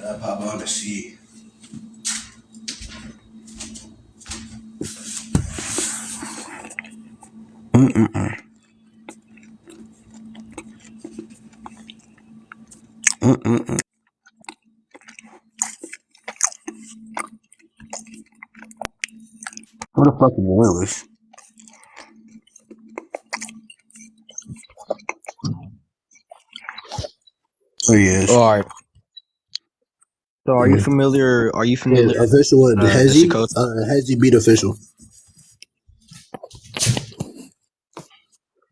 I pop on the sea. Mm-mm-mm. Mm-mm-mm. Who the fuck is Willis? Oh yes. All right. So, are you Mm. familiar? Are you Yeah, familiar official with what? the Hezzy? Shikoku? Hezzy beat official.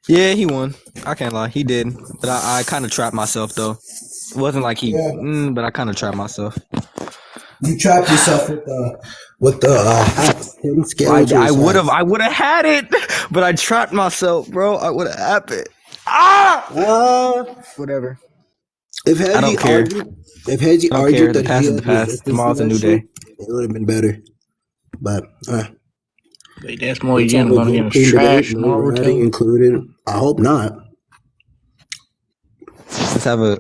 Yeah, he won. I can't lie, he did. But I kind of trapped myself though. It wasn't like he, Yeah. but I kind of trapped myself. You trapped yourself with the hats. Him I, scale to I his would have hats. I would have had it, but I trapped myself, bro. I would have happened. Ah, whatever. If I Hezzy don't care. argued, if Hezzy I don't care. argued The that he past is the was past. official Tomorrow's a that new shit, day. it would have been better. But Wait, that's Mori it's all Jim a gonna good, get him clean debate. trash No Naruto. ratting included. I hope not. Let's have a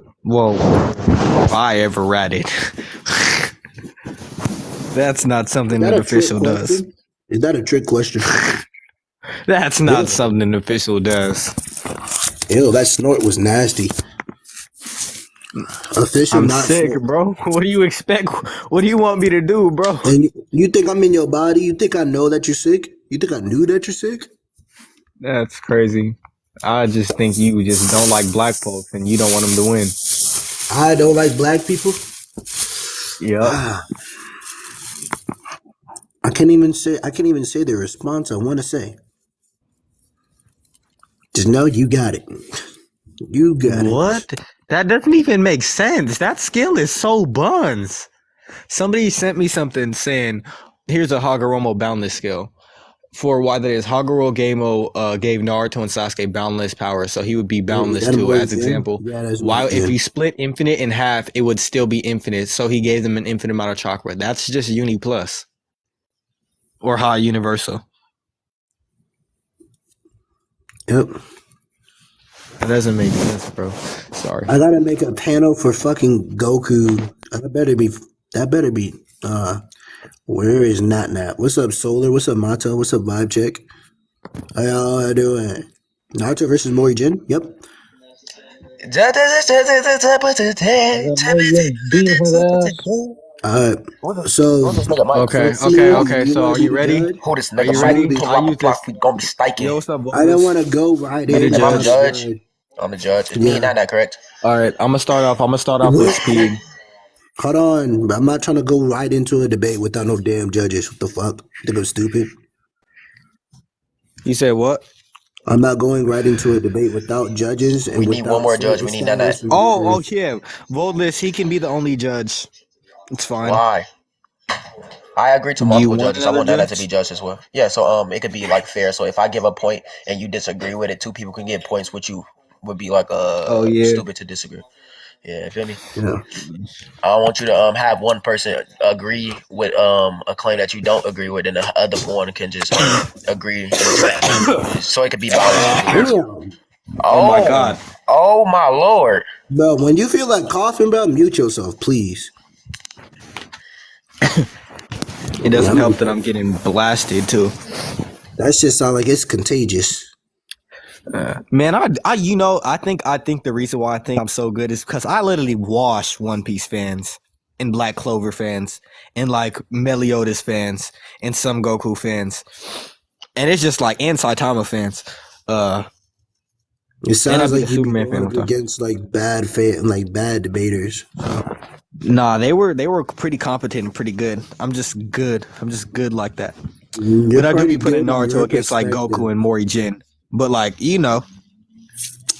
if I ever ratted. That's not something Is that that a trick official does. question? Is that a trick question? That's not something an official does. Ew, that snort was nasty. Official, I'm not sick, snort. bro. What do you expect? What do you want me to do, bro? And you think I'm in your body? You think I know that you're sick? You think I knew that you're sick? That's crazy. I just think you just don't like black folks and you don't want them to win. I don't like black people. Yep. I can't even say the response I want to say. Just know you got it. You got it. What? That doesn't even make sense. That skill is so buns. Somebody sent me something saying, here's a Hagoromo boundless skill. For why that is, Hagoro gave Naruto and Sasuke boundless power, so he would be Is boundless that too. Mori As Jin? example, Yeah, that's why Mori if Jin. you split infinite in half, it would still be infinite. So he gave them an infinite amount of chakra. That's just Uni Plus or High Universal. Yep. That doesn't make sense, bro. Sorry. I gotta make a panel for fucking Goku. That better be. Where is Nat? What's up, Solar? What's up, Mato? What's up, Vibe Check? How y'all doing? Naruto versus Mori Jin? Yep. I got Mori Jim beating his ass. So Okay. you So want are to be you the ready? judge? Who this Are nigga you Mike ready? Smooth I it. use this. gonna be spiking. Yo, what's up, I don't Volus? want to go right Be the in I'm the without judge. a judge. judge. I'm the judge. It's me and Yeah. that correct? All right, I'm gonna start off. With speed. Hold on. I'm not trying to go right into a debate without no damn judges. What the fuck? Think I'm stupid? You said what? I'm not going right into a debate without judges We and need one without more judge. We need that. established Oh, rules. yeah. Volus, he can be the only judge. It's fine. Why? I agree to Do you multiple want judges. I another want that to be judge? judged as well. Yeah, so it could be like fair. So if I give a point and you disagree with it, two people can get points, which you would be like Oh yeah. stupid to disagree. Yeah, you feel me? Yeah. I don't want you to have one person agree with a claim that you don't agree with, and the other one can just agree and trash. So it could be balanced. Damn. Oh my god. Oh my lord! Bro, when you feel like coughing, bro, mute yourself, please. It Yeah, doesn't I'm help that muted. I'm getting blasted too. That shit sound like it's contagious. Man, I think the reason why I think I'm so good is because I literally wash One Piece fans and Black Clover fans and like Meliodas fans and some Goku fans. And it's just like and Saitama fans. It And I sounds be like the you be Superman going fan up one time. against like bad debaters. Nah, they were pretty competent and pretty good. I'm just good like that. You're But I do pretty be putting good in Naruto your against like perspective. Goku and Mori Jin. But like,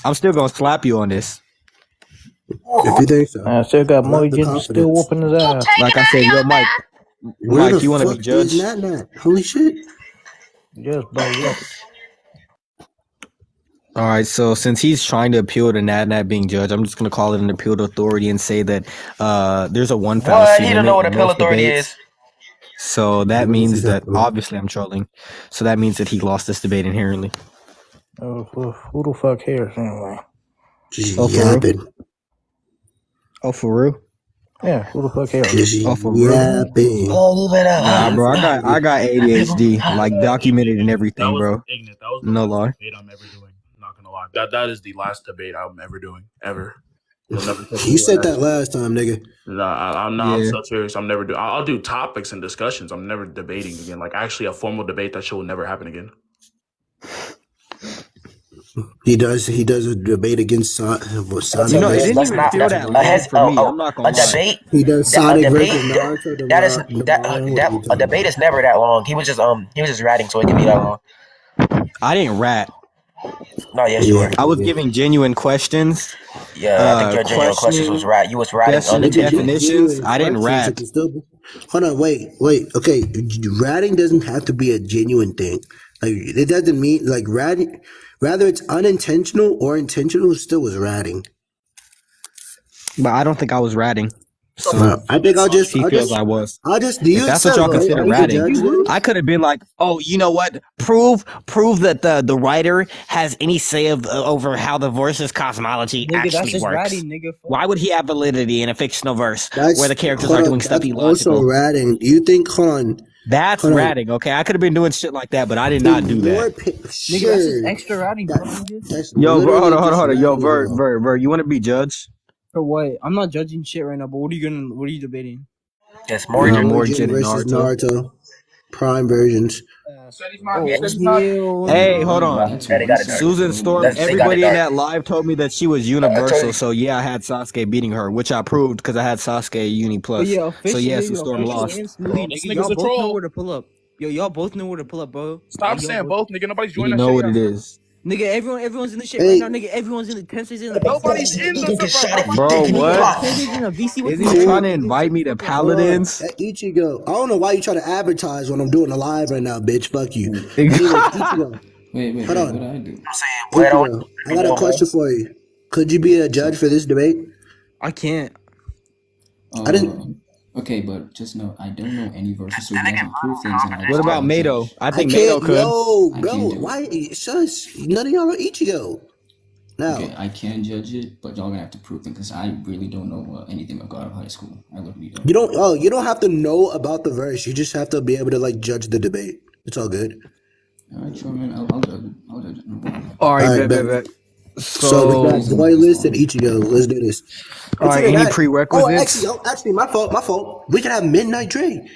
I'm still gonna slap you on this. If you think so. I still got I like Mori the Jim still confidence. whooping his ass. Like I said, yo, Where the You wanna be fuck is judge? Nat? Holy shit. Yes, bro. Yes. All right, so since he's trying to appeal to Nat being judge, I'm just gonna call it an appeal to authority and say that there's a one What? fallacy He don't limit know what in appeal most authority debates. is. So that What is he means that talking about? obviously I'm trolling. So that means that he lost this debate inherently. Oh, who the fuck cares anyway? Just Oh, for real? yapping. Oh, for real? Yeah, who the fuck cares? Just Oh, for real? yapping. Oh, leave it up. Nah, bro, I got ADHD, like documented and That everything, was bro. ignorant. That was the No last lie. debate I'm ever doing. I'm not gonna lie. That is the last debate I'm ever doing ever. You'll never catch You me said doing that last time, nigga. Nah, I'm not. I'm Yeah. so serious. I'm never doing. I'll do topics and discussions. I'm never debating again. Like actually, a formal debate that shit will never happen again. He does a debate against Sonic You know, it versus. didn't Let's even not. feel that long for me. I'm not A gonna lie. debate. He does A Sonic debate. versus Naruto That is tomorrow. What are you a talking debate about? is never that long. He was just ratting, so it can be that long. I didn't rat. No, yes, you were. I was giving genuine questions. Yeah, I think your genuine questions was Questioning, right. You was ratting guessing other the Nigga, people. definitions. genuine I didn't questions. It rat. can still be. Hold on, wait. Okay, ratting doesn't have to be a genuine thing. Like it doesn't mean like ratting. Rather, it's unintentional or intentional. It still was ratting. But I don't think I was ratting. So Well, I think I'll just. he feels I was. Do If you that's what accept? y'all Right? consider Are you the ratting, judge then? I could have been like, oh, you know what? Prove that the writer has any say over how the verse's cosmology Nigga, that's actually just works. ratting, nigga. Why would he have validity in a fictional verse That's where the characters hold are on, doing stuff that's also illogical? ratting. Do you think? Hold on. That's Hold on. ratting, okay? I could have been doing shit like that, but I did not do that. Nigga, that's Sure. just extra ratting, bro, nigga. That's Yo, bro, hold literally on. just Yo, ratting as well. Vert, you want to be judged? For what? I'm not judging shit right now, but what are you debating? Yes, more than Mori Origin versus Naruto. Prime versions. Hey, hold on. That's Yeah, they got it racist. dark. Susan Storm, They got it everybody in dark. that live told me that she was I told universal. you. So yeah, I had Sasuke beating her, which I proved because I had Sasuke Uni Oh Plus. yeah, So officially, yeah, Sue Storm officially lost. and Smoothie, This nigga, nigga's y'all a both know troll. where to pull up. Yo, y'all both know where to pull up, bro. Stop Like, saying both. both, nigga. Nobody's You joining that know shit what yet. it is. Nigga, everyone's in the shit Hey. right now, nigga. Everyone's in the Tensei's in the Nobody's in He the can get bro. shot if Nobody. Bro, he think he what? pop. Tensei's in a VC with Isn't he trying to invite me to Paladins? Hey, Ichigo. I don't know why you trying to advertise when I'm doing a live right now, bitch. Fuck you. Wait, Anyway, Ichigo. Wait, Hold on. what did I do? Wait, I want Ichigo, I got a question for you. Could you be a judge for this debate? I can't. I didn't. Okay, but just know I don't know any verses, so you guys can prove things, and I what about can't Mato? judge. I I think Mato can't. could. Yo, I bro. can't do it. Why? Shush. None of y'all are Ichigo. Now. Okay, I can judge it, but y'all gonna have to prove things because I really don't know anything about God of High School. I literally don't. You don't. Oh, you don't have to know about the verse. You just have to be able to like judge the debate. It's all good. All right, sure, man. I'll judge it. I'll judge it. No problem. All right, All right, bet. So we got So, Boylist and Ichigo. Let's do this. all right, Consider any that- prerequisites? actually, my fault. We can have Midnight Dre.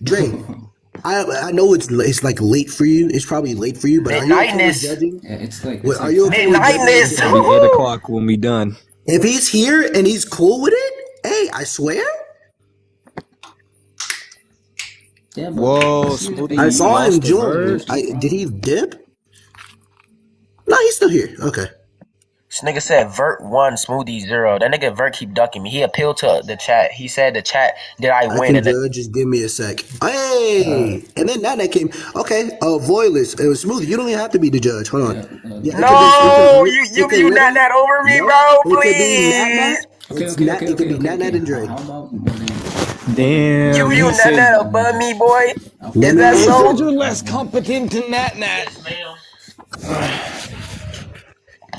Dre. I know it's like late for you. It's probably late for you, but are you okay with Midnightness. judging? Yeah, it's like Wait, are you okay with Midnightness. judging? It'll be 8 o'clock when we done. If he's here and he's cool with it, hey, I swear. yeah, but Whoa, see, Smoothie, I you saw him lost the join. verse. Did he dip? No, he's still here. Okay. This nigga said Vert 1, Smoothie 0. That nigga Vert keep ducking me. He appealed to the chat. He said the chat, did I I win? can judge. Just give me a sec. Hey, and then that came. Okay, Voidless. It was smooth. You don't even have to be the judge. Hold on. Yeah, No, you not that over me, No, bro. it could be Nat. Please. It could be Nat and Dre. How about more than Damn, You he not said, that above me, boy. Let Is me that answer. so? you're less competent than Nat.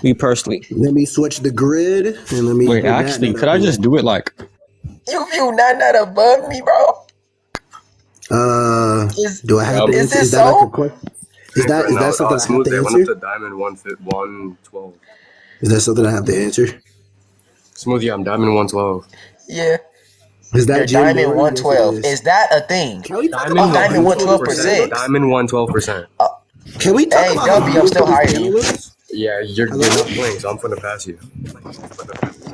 Me personally. Let me switch the grid and let me. Wait, put actually, Nat could up I here. just do it like... You not that above me, bro. Do I have to Is answer? this Is that like a so? question? Is that something I have to They went up answer? to Diamond 112. Is that something I have to answer? Smoothie, I'm Diamond 112. Yeah. Is that You're Jim Diamond Mori? 112. Yes, it Is that a thing? Can we talk Diamond about Diamond beautiful 112%. Diamond 112%. Can we talk Hey, about how W, I'm still beautiful this higher than panel you. looks? Yeah, you're not playing, so I'm gonna pass you.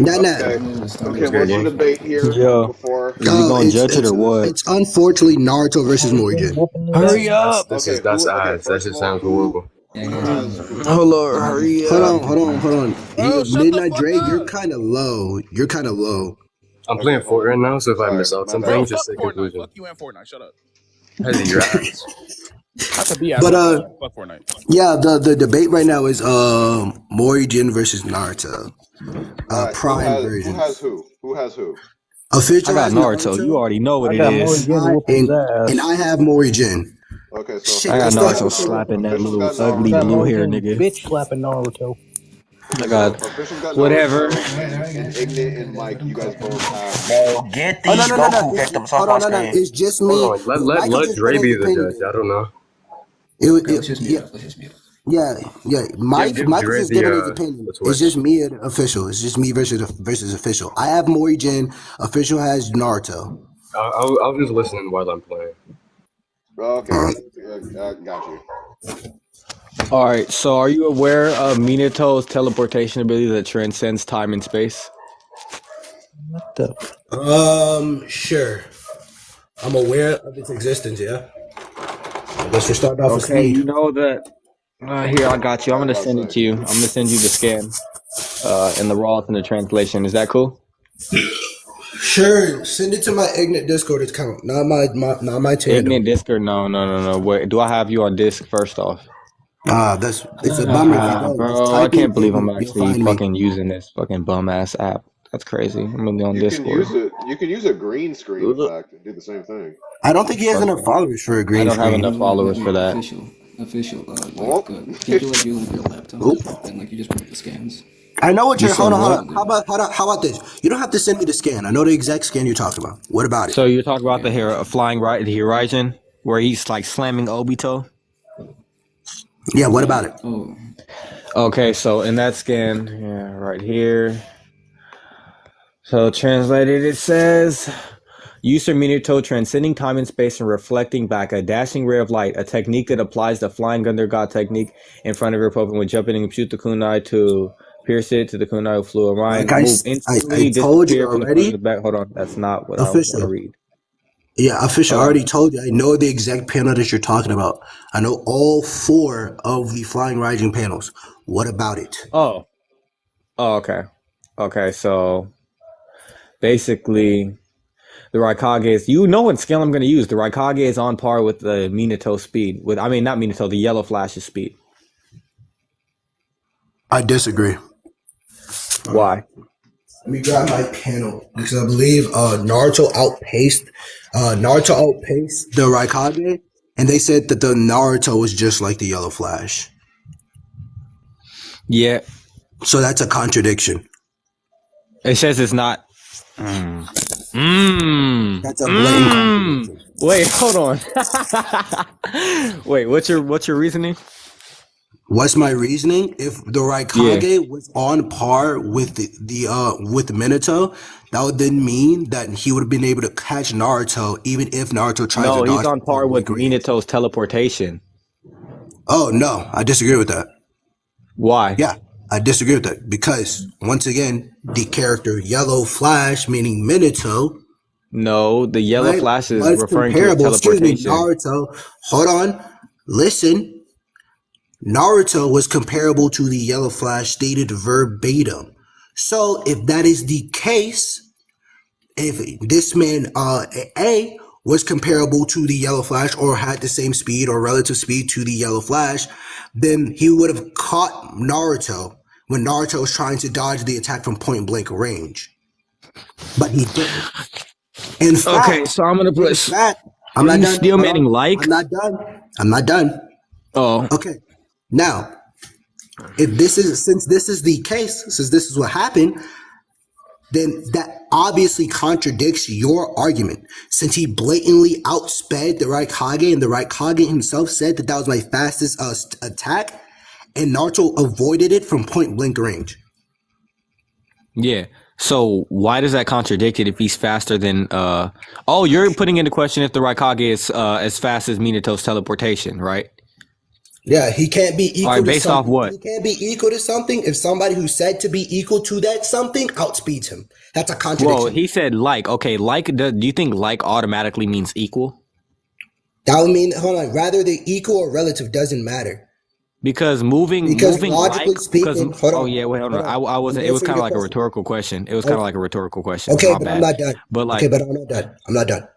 Nat. okay, What's okay, good, what's gang? the debate here Yo, before? is we gonna judge it or what? It's unfortunately Naruto versus Morgan. Hurry up! That's Okay, that's who- okay, ass. That first just of all, sounds who- horrible. Yeah, guys, Hold on, hurry up. Hold on. Oh, shut the Midnight fuck Dre, up. you're kind of low. I'm playing Fortnite now, so if I miss out Bro, something, just fuck say Fortnite. conclusion. Fuck you and Fortnite. Shut up. How's your ass? I could be But fuck Fortnite. yeah, the debate right now is Mori Jin versus Naruto. Alright, Prime version. Who has who? I Official got has Naruto. You Naruto, already know what I it got Mori is. getting whoop his and ass. I have Mori Jin. Okay, so Shit, I got they still have Naruto the same. slapping that Official's little got ugly I got Naruto. blue Mori hair getting nigga. bitch slapping Naruto. I So got official's got whatever. Naruto, and Ignorant and Mike, you guys both have Bro, Mori. get Oh no these no no no! Goku victims off Hold my on, no. screen. It's just me. Hold on. Let Michael let just put Dre his be the opinion judge. I in. don't know. Okay, let's just mute Yeah, up. Let's just mute up. yeah. Give Michael's Dre just giving his the opinion. It's switch. just me and official. It's just me versus official. I have Mori Jin. Official has Naruto. I'll just listen while I'm playing. Okay, got you. All right. So, are you aware of Minato's teleportation ability that transcends time and space? What the? Sure. I'm aware of its existence. Yeah. I guess we're starting off with Okay. speed. You know that. Here, I got you. I'm gonna About to send it say. to you. I'm gonna send you the scan, and the raw and the translation. Is that cool? Sure. Send it to my Ignite Discord account, not my Ignite tandem. Discord? No. Wait, do I have you on disc first off? It's a bummer if you don't. Just Bro, I type in can't believe I'm Ignite, you'll actually find me. fucking using this fucking bum ass app. That's crazy. I'm gonna be on You can Discord. use it. You can use a green screen, in Ugh. fact, and do the same thing. I don't think he has Fuck enough that. followers for a I green don't have screen. enough followers for that. Official. Oh. Can't you like do like your laptop Oop. and like you just print the scans? I know what You you're. said Hold on, hold what? on. How about this? You don't have to send me the scan. I know the exact scan you're talking about. What about it? So you're talking about Okay, the flying right, the Horizon, where he's like slamming Obito. Yeah. What about it? Oh, Okay, so in that scan, yeah, right here. So translated, it says, User Minato transcending time and space and reflecting back a dashing ray of light, a technique that applies the flying Thunder God technique in front of your opponent when jumping and shoot the kunai to pierce it to the kunai who flew around. Like I Move instantly, told you disappear from the front of the already. back. Hold on, that's not what I want to Official. read. Yeah, official. I Hold on. already told you. I know the exact panel that you're talking about. I know all 4 of the flying rising panels. What about it? Oh, okay. Okay, so basically, the Raikage is, you know what scale I'm going to use. The Raikage is on par with the Minato speed. Not Minato, the Yellow Flash's speed. I disagree. Why? Let me grab my panel because I believe Naruto outpaced the Raikage, and they said that the Naruto was just like the Yellow Flash. Yeah, So that's a contradiction. it says it's not. That's a blatant contradiction. Wait, hold on. Wait, what's your reasoning? What's my reasoning? If the Raikage was on par with the Minato, that would then mean that he would have been able to catch Naruto, even if Naruto tries No, to he's dodge on from par point with blank range. Minato's teleportation. Oh no, I disagree with that. Why? Yeah, I disagree with that because once again, the character Yellow Flash, meaning Minato, No, the Yellow right, Flash is was referring to his comparable. Excuse me, teleportation. Naruto. Hold on, listen. Naruto was comparable to the Yellow Flash, stated verbatim. So if that is the case, if this man A was comparable to the Yellow Flash or had the same speed or relative speed to the Yellow Flash, then he would have caught Naruto when Naruto was trying to dodge the attack from point blank range. But he didn't. In Okay, fact, so I'm gonna put. I'm Are not you done. still Hold meaning on. like? I'm not done. Oh, Okay. Now, if this is since this is the case, since this is what happened, then that obviously contradicts your argument. Since he blatantly outsped the Raikage, and the Raikage himself said that that was my fastest attack, and Naruto avoided it from point blank range. yeah. So why does that contradict it if he's faster than? Oh, you're putting into question if the Raikage is as fast as Minato's teleportation, right? Yeah, he can't be equal All right, to based off something. what? He can't be equal to something if somebody who's said to be equal to that something outspeeds him. That's a contradiction. Well, he said like. Okay, like. Do you think like automatically means equal? That would mean, hold on, rather the equal or relative doesn't matter. Because moving Logically like speaking, hold on. oh yeah, wait, hold on. I I'm wasn't. It was answering kind of your like a question. rhetorical question. It was kind of like a rhetorical question. Okay, My but bad. I'm not done. But like, Okay, but I'm not done. I'm not done.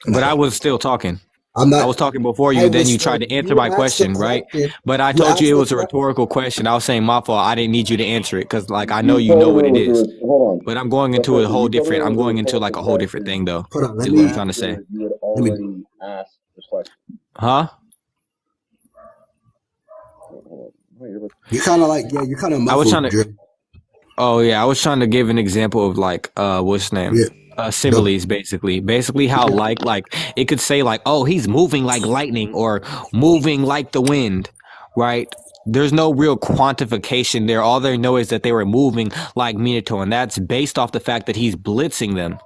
but I was still talking. I'm not. I was talking before I you, then was you tried like, to answer you my asked the question, right? question. But I You told you asked it the was a question. rhetorical question. I was saying my fault. I didn't need you to answer it because, like, I know You you told know him what it it was is. a hold on. But I'm going into a Professor, whole you told him different. it I'm was a going into like rhetorical a whole different question thing, though. Hold on. Let Is what I'm me. trying to say. after you had Let me. already asked this question. Huh? Hold on. Wait, you're- You kind of like, yeah, you kind of I was trying muffled, to. Dre. Oh yeah, I was trying to give an example of like what's his name? Yeah. The, Similes, basically how like it could say like, oh, he's moving like lightning or moving like the wind, right? There's no real quantification there. All they know is that they were moving like Minato, and that's based off the fact that he's blitzing them,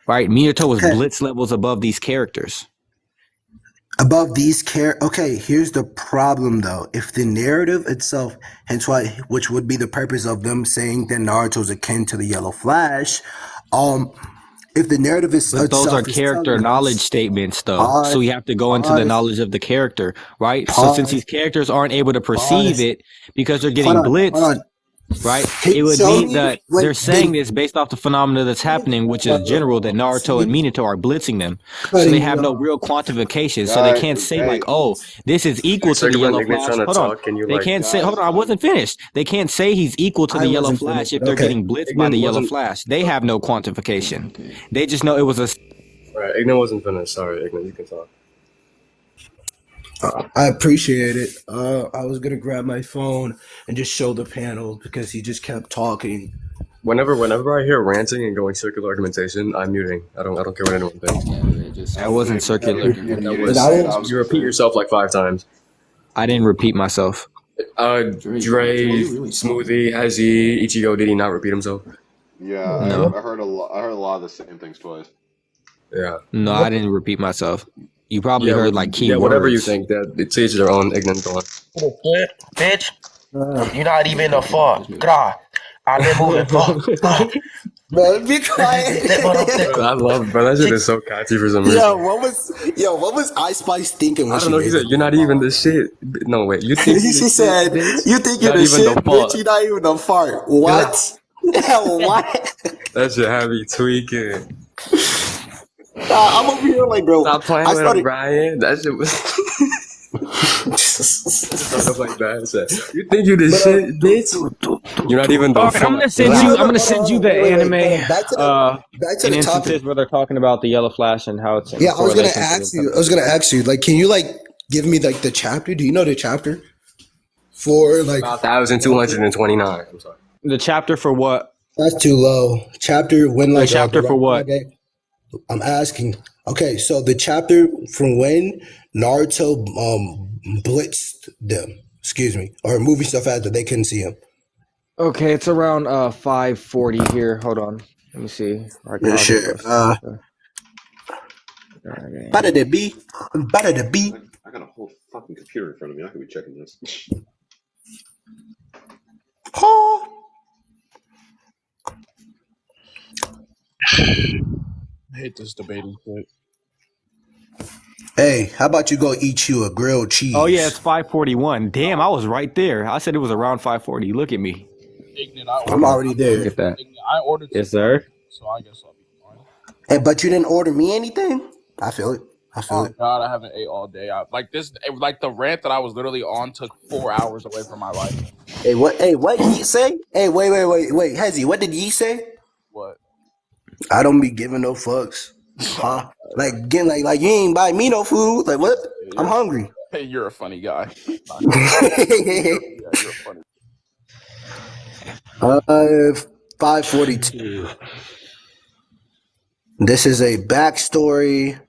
right? Minato was okay. blitz levels above these characters. Above these okay, here's the problem though. If the narrative itself, hence why, which would be the purpose of them saying that Naruto's akin to the Yellow Flash, if the narrative is But those are itself is character telling knowledge us, statements, though. So you pause, have to go into the pause, knowledge of the character, right? So since these pause, characters aren't able to perceive pause. it because they're Hold getting on, hold blitzed, on. right? Can It you would show mean me that when they're saying the this based off the phenomena that's happening, which is general, that Naruto and see Minato are blitzing them. So they cutting me have no off? real quantification. So they Guy, can't say like, hey, oh, this is equal Like, to the second when Yellow Ignorant's Flash. trying to Hold on. talk, can you They like? can't say, hold guys, on, I wasn't finished. They can't say he's equal to I the Yellow wasn't Flash finished, if but they're okay. getting blitzed by the Ignorant Yellow wasn't. Flash. They have no quantification. They just know it was a Right, Ignorant wasn't finished. Sorry, Ignorant, you can talk. I appreciate it. I was gonna grab my phone and just show the panel because he just kept talking. Whenever I hear ranting and going circular argumentation, I'm muting. I don't care what anyone thinks. Yeah, yeah, just that wasn't I circular. appreciate it. That you And didn't I say it. won't. I was you gonna repeat say. yourself like 5 times. I didn't repeat myself. Dre, Dre, you really Smoothie, Hezzy, Ichigo, did he not repeat himself? Yeah, No. I heard a lot. I heard a lot of the same things twice. Yeah. No, I didn't repeat myself. You probably Yeah, heard like key yeah, whatever you words. think. That it's each their own. Ignorant, go on. Bitch, Uh, you're not even a fuck. just made Gra. I've been moving. Fuck. bro, be quiet. I love, bro. That shit is so catchy for some yo, reason. what was Ice Spice thinking when I don't she know. He made said, that? "You're not even the shit." No, wait. You think you She the shit, said, bitch? "You think you're Not the even shit, the bitch? fuck. You're not even the fart." What? What? That shit had me tweaking. I'm over here like, bro. Stop playing I with him, started. Brian. That shit was. Stuff like that. Said, you think you the shit, bitch? You're not even the All right, I'm fuck. gonna send No, you. no, I'm no, gonna hold send on, you the wait, anime. back to In the topic. instances where they're talking about the Yellow Flash and how it's in Yeah, I was gonna correlation to ask the you. I was gonna ask you. Like, can you like give me like the chapter? Do you know the chapter for like? 1,229. I'm sorry. the chapter for what? That's too low. Chapter when The like chapter the for what? Hokage. I'm asking. Okay, so the chapter from when Naruto blitzed them. Excuse me, or moving stuff out that they couldn't see him. Okay, it's around 5:40 here. Hold on. Let me see. Yeah, sure. Better to be. Better to be. I got a whole fucking computer in front of me. I could be checking this. Oh. I hate this debating shit. Hey, how about you go eat you a grilled cheese? Oh yeah, it's 5:41. Damn, I was right there. I said it was around 5:40. Look at me. Ignorant, I'm already there. Look at that. I ordered. Yes, sir. So I guess I'll be fine. Hey, but you didn't order me anything? I feel it. I feel Oh it. God, I haven't ate all day. Like the rant that I was literally on took 4 hours away from my life. Hey, what? Hey, what ye say? Hey, wait, Hezzy, what did ye say? What? I don't be giving no fucks. Huh? Like again, like you ain't buy me no food. Like what? I'm hungry. Hey, you're a funny guy. Yeah, you're funny. 542. This is a backstory.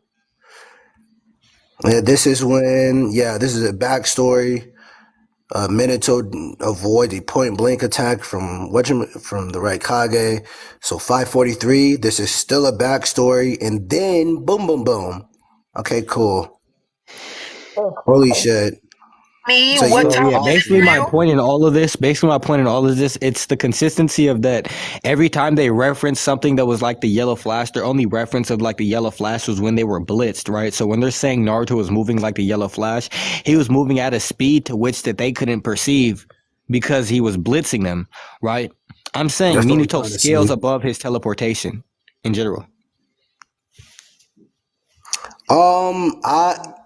This is when, this is a backstory. Minato avoid a point blank attack from the right Kage. So 543. This is still a backstory, and then boom, boom, boom. Okay, cool. Holy shit. Me, So what you- time Yeah, is basically it my now? point in all of this, it's the consistency of that every time they reference something that was like the Yellow Flash, their only reference of like the Yellow Flash was when they were blitzed, right? So when they're saying Naruto was moving like the Yellow Flash, he was moving at a speed to which that they couldn't perceive because he was blitzing them, right? I'm saying That's what we're Minato trying to scales say. above his teleportation in general.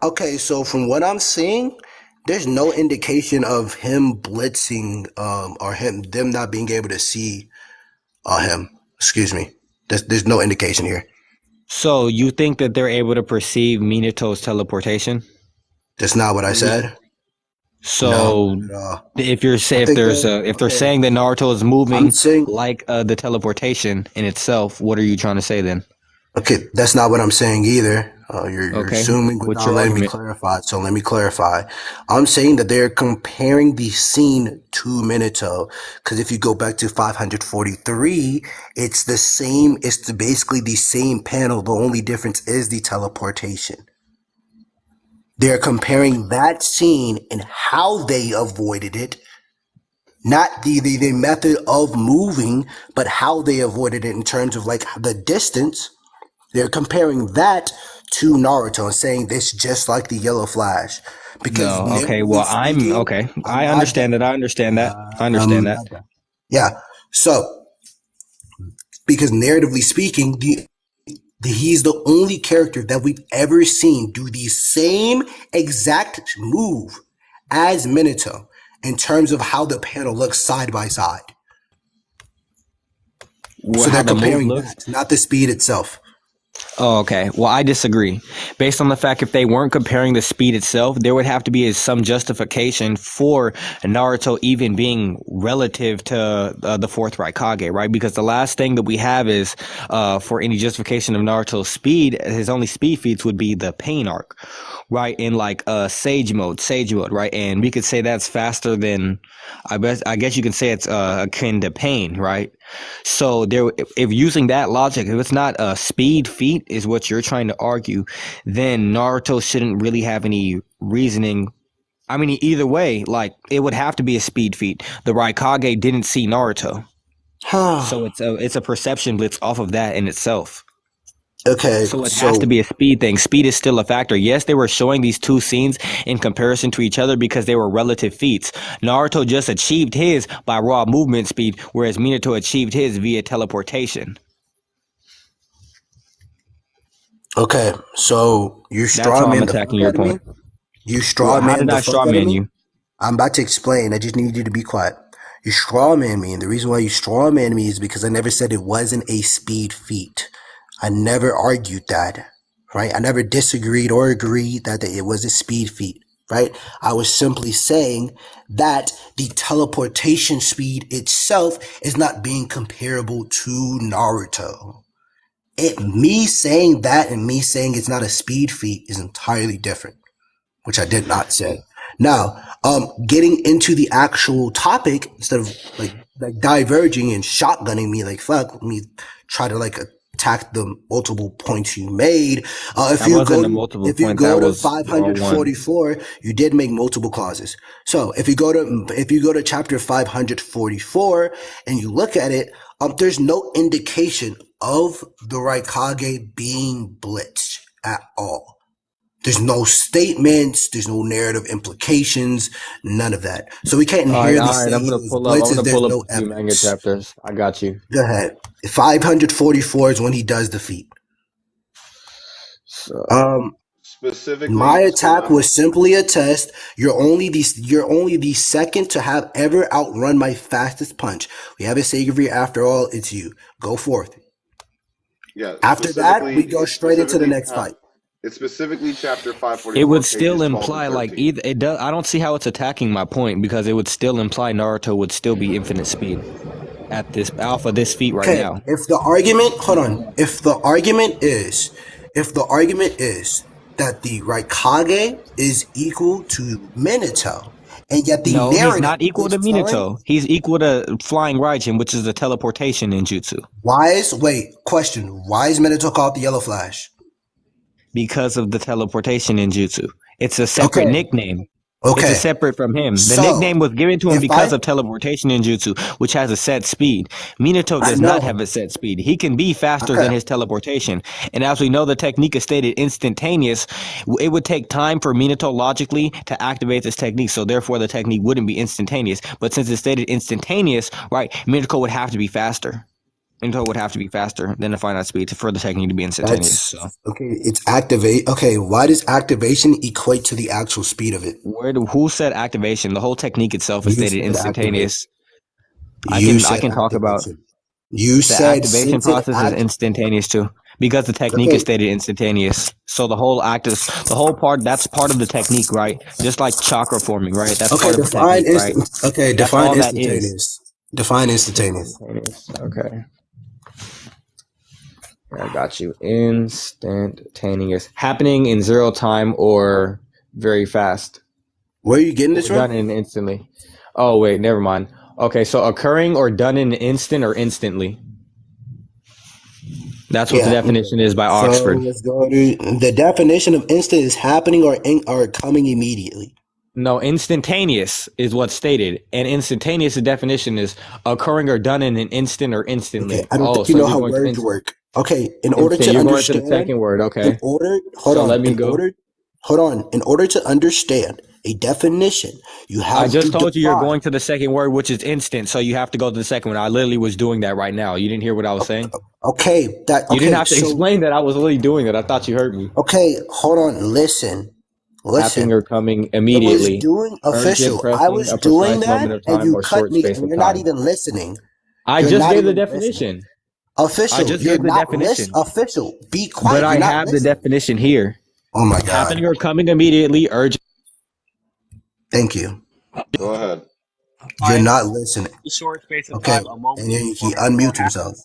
Okay, so from what I'm seeing, there's no indication of him blitzing, or them not being able to see, him. Excuse me. There's no indication here. So you think that they're able to perceive Minato's teleportation? That's not what I said. No, So not at all. if you're I say if think there's that, a if they're okay, saying that Naruto is I'm moving saying, like the teleportation in itself, what are you trying to say then? okay, that's not what I'm saying either. You're Okay, assuming what's without your letting me argument? clarify. So let me clarify. I'm saying that they're comparing the scene to Minato, because if you go back to 543, it's the same. It's basically the same panel. The only difference is the teleportation. They're comparing that scene and how they avoided it, not the method of moving, but how they avoided it in terms of like the distance. They're comparing that to Naruto and saying this just like the Yellow Flash. Because No, okay. narratively Well, I'm speaking, okay. I'm I not understand done. that. I understand that. I understand I'm that. not done. Yeah. So, because narratively speaking, he's the only character that we've ever seen do the same exact move as Minato in terms of how the panel looks side by side. So How they're the move comparing looks. that, not the speed itself. Oh, okay. Well, I disagree. Based on the fact if they weren't comparing the speed itself, there would have to be some justification for Naruto even being relative to the fourth Raikage, right? Because the last thing that we have is for any justification of Naruto's speed, his only speed feats would be the pain arc, right? In like sage mode, right? And we could say that's faster than I guess you can say it's akin to pain, right? So there, if using that logic, if it's not a speed feat, is what you're trying to argue, then Naruto shouldn't really have any reasoning. I mean, either way, like it would have to be a speed feat. The Raikage didn't see Naruto, so it's a perception blitz off of that in itself. Okay, So it has to so be a speed thing. Speed is still a factor. Yes, they were showing these two scenes in comparison to each other because they were relative feats. Naruto just achieved his by raw movement speed, whereas Minato achieved his via teleportation. you That's straw how I'm man the attacking fuck your out of me. point. You Well, straw how man did the I fuck straw out of man me. you? I'm about to explain. I just need you to be quiet. You straw man me, and the reason why you straw man me is because I never said it wasn't a speed feat. I never argued that, right? I never disagreed or agreed that it was a speed feat, right? I was simply saying that the teleportation speed itself is not being comparable to Naruto. Me saying that and me saying it's not a speed feat is entirely different, which I did not say. Now, getting into the actual topic instead of like diverging and shotgunning me, like fuck, let me try to like attack the multiple points you made. That wasn't a multiple If you point. That go to was all one. 544, you did make multiple clauses. So if you go to chapter 544 and you look at it, there's no indication of the Raikage being blitzed at all. There's no statements, there's no narrative implications, none of that. So we can't inherently All right. say I'm he gonna was pull up. I'm blitzed as gonna there's pull up no a few manga evidence. chapters. I got you. Go ahead. 544 is when he does the feat. So, Um, my Specifically, so attack was simply a test. You're only the second to have ever outrun my fastest punch. We have a Savior after all, it's you. Go forth. yeah, After that, we go it's straight into the specifically next fight. it's specifically chapter it 544, would still pages 12 to imply like 13. either it does. I don't see how it's attacking my point because it would still imply Naruto would still be infinite speed at this alpha this feat right Okay, now. if the argument, hold on, if the argument is that the Raikage is equal to Minato, and yet the No, he's narrative not equal is to telling Minato. He's equal to Flying Raijin, which is the teleportation ninjutsu. why is Minato called the Yellow Flash? Because of the teleportation ninjutsu. It's a separate Okay, nickname. It's a okay. separate from him. The So nickname was given to him if because I, of teleportation ninjutsu, which has a set speed. Minato I does not have know, a set speed. He can be faster okay, than his teleportation. And as we know, the technique is stated instantaneous. It would take time for Minato logically to activate this technique. So therefore, the technique wouldn't be instantaneous. But since it's stated instantaneous, right, Minato would have to be faster. Intel would have to be faster than the finite speed for the technique to be instantaneous. So Okay. It's activate. Okay, why does activation equate to the actual speed of it? who said activation? The whole technique itself is You stated said activate. instantaneous. I You can said talk about activation. You the said activation since it process is act. instantaneous too, because the technique is Okay. stated instantaneous. So the whole part, that's part of the technique, right? Just like chakra forming, right? That's Okay. part of the technique, right? Okay. That's Define all that is. instantaneous. Define instantaneous. Instantaneous. Okay. I got you. Instantaneous. Happening in 0 time or very fast. Where are you getting this Or done from? in instantly. Oh, wait, never mind. Okay, so occurring or done in an instant or instantly. That's what the Yeah. definition is by So Oxford. let's go to the definition of instant is happening or coming immediately. No, instantaneous is what's stated. And instantaneous, the definition is occurring or done in an instant or Okay. instantly. I don't Oh, think you so know you're how going to words work. Okay. In order instant. to You're going to the understand, second word. Okay. hold So let on. me go. In order to understand a definition, you I have to just told you you're define. going to the second word, which is instant. So you have to go to the second one. I literally was doing that right now. You didn't hear what I was saying? Okay. You didn't have to So explain that. I was literally doing it. I thought you heard me. okay. Hold on. Listen. Happening or coming It was immediately. doing Urgent, official. I pressing, was a doing precise that, moment of and time you or cut short me, space and of you're not time. even listening. I You're just not gave the even listening. definition. I Official. just You're gave the not definition. official. Be But quiet. I You're not have the listening. definition here. Oh my God. Happening or coming immediately, urgent. Thank you. Go ahead. You're not listening. Short space of Okay. time, a moment And then he before unmute himself.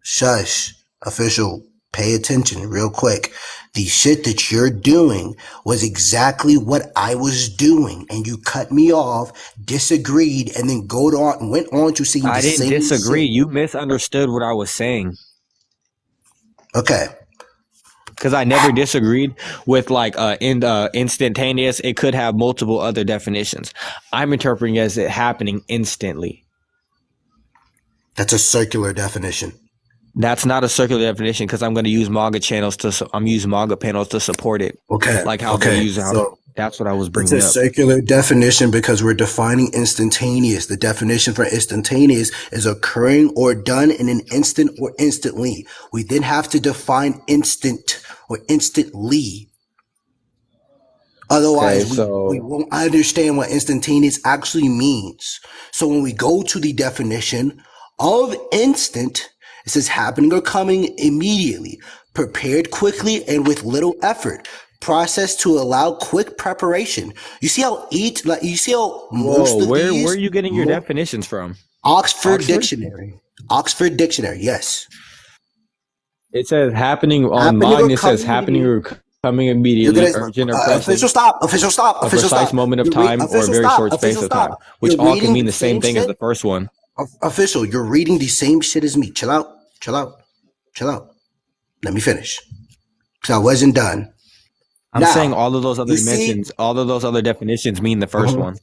Shush. Official. Pay attention real quick. The shit that you're doing was exactly what I was doing, and you cut me off, disagreed, and then went on to saying I the didn't same disagree. shit. You misunderstood what I was saying. Okay. Because I never disagreed with instantaneous. It could have multiple other definitions. I'm interpreting it as it happening instantly. That's a circular definition. That's not a circular definition because I'm going to use manga channels I'm using manga panels to support it. Okay. Like how they Okay. use how. So That's what I was it's bringing a up. circular definition because we're defining instantaneous. The definition for instantaneous is occurring or done in an instant or instantly. We then have to define instant or instantly. Okay, Otherwise, we so won't understand what instantaneous actually means. So when we go to the definition of instant, it says happening or coming immediately, prepared quickly and with little effort, processed to allow quick preparation. You see how most whoa, of where these are you getting your definitions from? Oxford Oxford? Dictionary. Oxford Dictionary, yes. It says happening on Happening mine. or It says coming happening immediately. or coming You're immediately, gonna urgent or pressing, official stop, official stop, a official precise stop. moment of time, or a Official very stop, short official space of time, stop. which You're all can reading mean the the same same thing as shit. the first one. Official, you're reading the same shit as me. Chill out, chill out, chill out. Let me finish. Cause I wasn't done. I'm saying Now, all of those other you see, dimensions, all of those other definitions mean the first one.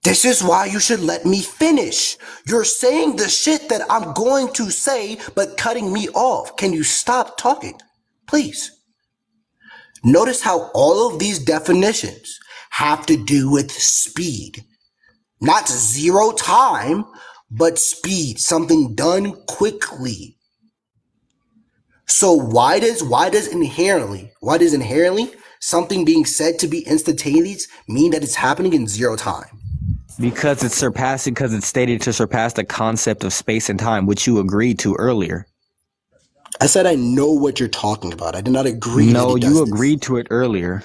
this is why you should let me finish. You're saying the shit that I'm going to say, but cutting me off. Can you stop talking? Please. Notice how all of these definitions have to do with speed. Not 0 time, but speed, something done quickly. So why does inherently something being said to be instantaneous mean that it's happening in 0 time? Because it's stated to surpass the concept of space and time, which you agreed to earlier. I said I know what you're talking about. I did not agree that No, it you does this. agreed to it earlier.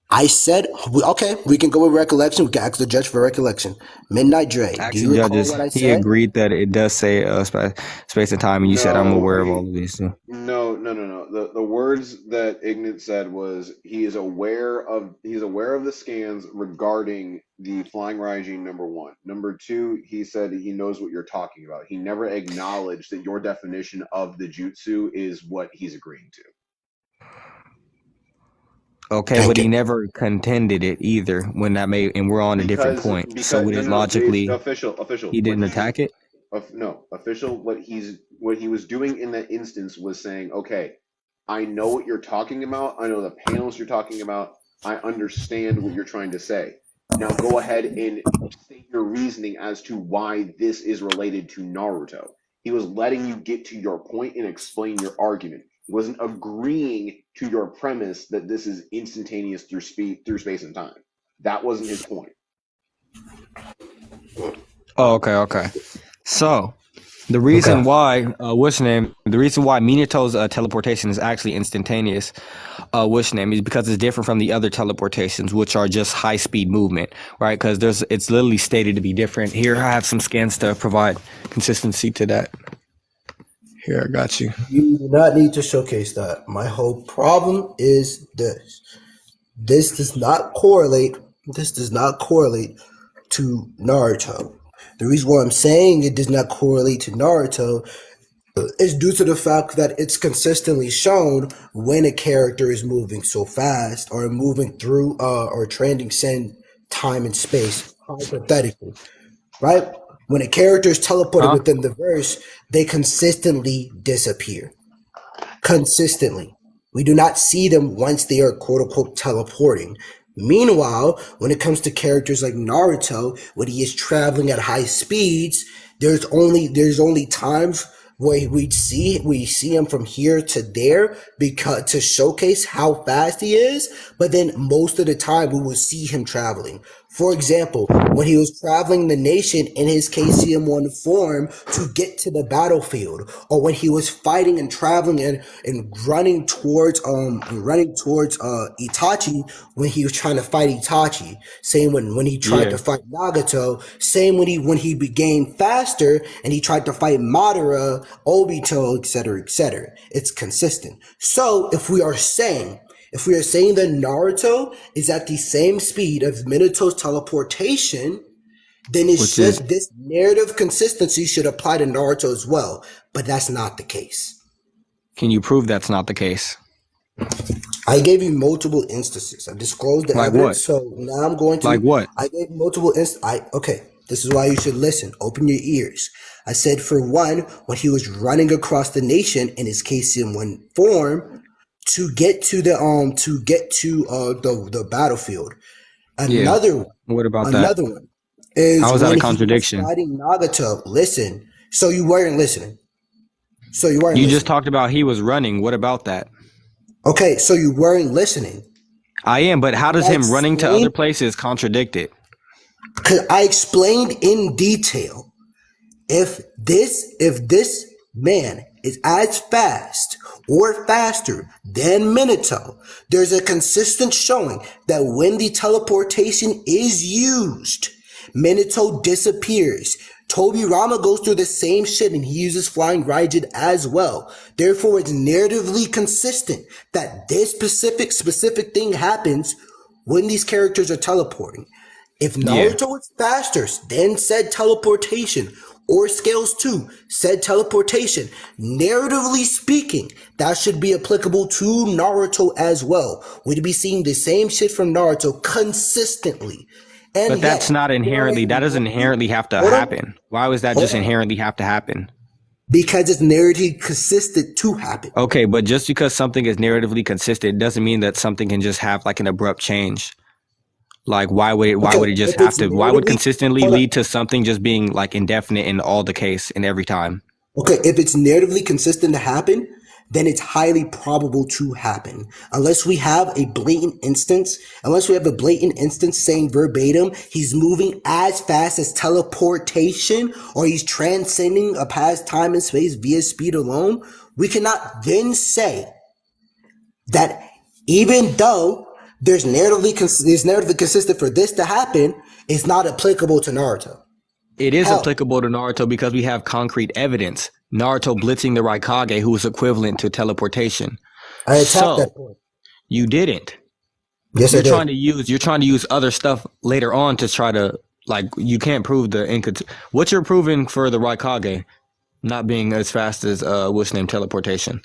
I said, okay, we can go with recollection. We can ask the judge for recollection. Midnight Dre, do you Actually, recall judges, what I he said? agreed that it does say space and time, and you said I'm No, aware of all of these. Too. no. The words that Ignat said was he's aware of the scans regarding the flying Raijin number one. Number two, he said he knows what you're talking about. He never acknowledged that your definition of the jutsu is what he's agreeing to. Okay, Thank but you. he never contended it either when that made, and we're on a different point. So would it logically, official he what didn't he's attack it? no official what he was doing in that instance was saying, okay, I know what you're talking about. I know the panels you're talking about. I understand what you're trying to say. Now go ahead and state your reasoning as to why this is related to Naruto. He was letting you get to your point and explain your argument. He wasn't agreeing to your premise that this is instantaneous through space and time. That wasn't his point. Oh, okay. So the reason why the reason why Minato's teleportation is actually instantaneous, is because it's different from the other teleportations, which are just high speed movement, right? Because it's literally stated to be different. Here I have some scans to provide consistency to that. Here, I got you. You do not need to showcase that. My whole problem is this. This does not correlate. This does not correlate to Naruto. The reason why I'm saying it does not correlate to Naruto is due to the fact that it's consistently shown when a character is moving so fast or moving through or transcend time and space, hypothetically, right? When a character is teleported within the verse, they consistently disappear. Consistently. We do not see them once they are quote unquote teleporting. Meanwhile, when it comes to characters like Naruto, when he is traveling at high speeds, there's only times where we see him from here to there because to showcase how fast he is, but then most of the time we will see him traveling. For example, when he was traveling the nation in his KCM1 form to get to the battlefield, or when he was fighting and traveling and running towards Itachi when he was trying to fight Itachi. Same when he tried to fight Nagato. Same when he became faster and he tried to fight Madara, Obito, etc., etc. It's consistent. So if we are saying that Naruto is at the same speed of Minato's teleportation, then this narrative consistency should apply to Naruto as well. But that's not the case. Can you prove that's not the case? I gave you multiple instances. I disclosed the evidence. What? So now I'm going to. Like what? I gave multiple instances. Okay, this is why you should listen. Open your ears. I said, for one, when he was running across the nation in his KCM1 form to get to the battlefield. Another one. What about another that? one is how is that when a contradiction? He was fighting Nagato. Listen. So you weren't listening. You just talked about he was running. What about that? Okay, so you weren't listening. I am, but how does him running to other places contradict it? Because I explained in detail. If this man is as fast or faster than Minato, there's a consistent showing that when the teleportation is used, Minato disappears. Tobirama goes through the same shit and he uses Flying Raijin as well. Therefore, it's narratively consistent that this specific thing happens when these characters are teleporting. If Naruto is faster than said teleportation, or Scales 2 said teleportation, narratively speaking, that should be applicable to Naruto as well. We'd be seeing the same shit from Naruto consistently. And but that's not inherently, that doesn't inherently have to happen. Why was that just inherently have to happen? Because it's narratively consistent to happen. Okay, but just because something is narratively consistent doesn't mean that something can just have like an abrupt change. Like why would it just have to? Why would consistently lead to something just being like indefinite in all the case and every time? Okay, if it's narratively consistent to happen, then it's highly probable to happen. Unless we have a blatant instance saying verbatim, he's moving as fast as teleportation or he's transcending a past time and space via speed alone, we cannot then say that even though there's narratively consistent for this to happen, it's not applicable to Naruto. It is applicable to Naruto because we have concrete evidence. Naruto blitzing the Raikage, who is equivalent to teleportation. I attacked that point. You didn't. Yes, I did. You're trying to use other stuff later on to try to, like, you can't prove what you're proving for the Raikage not being as fast as teleportation.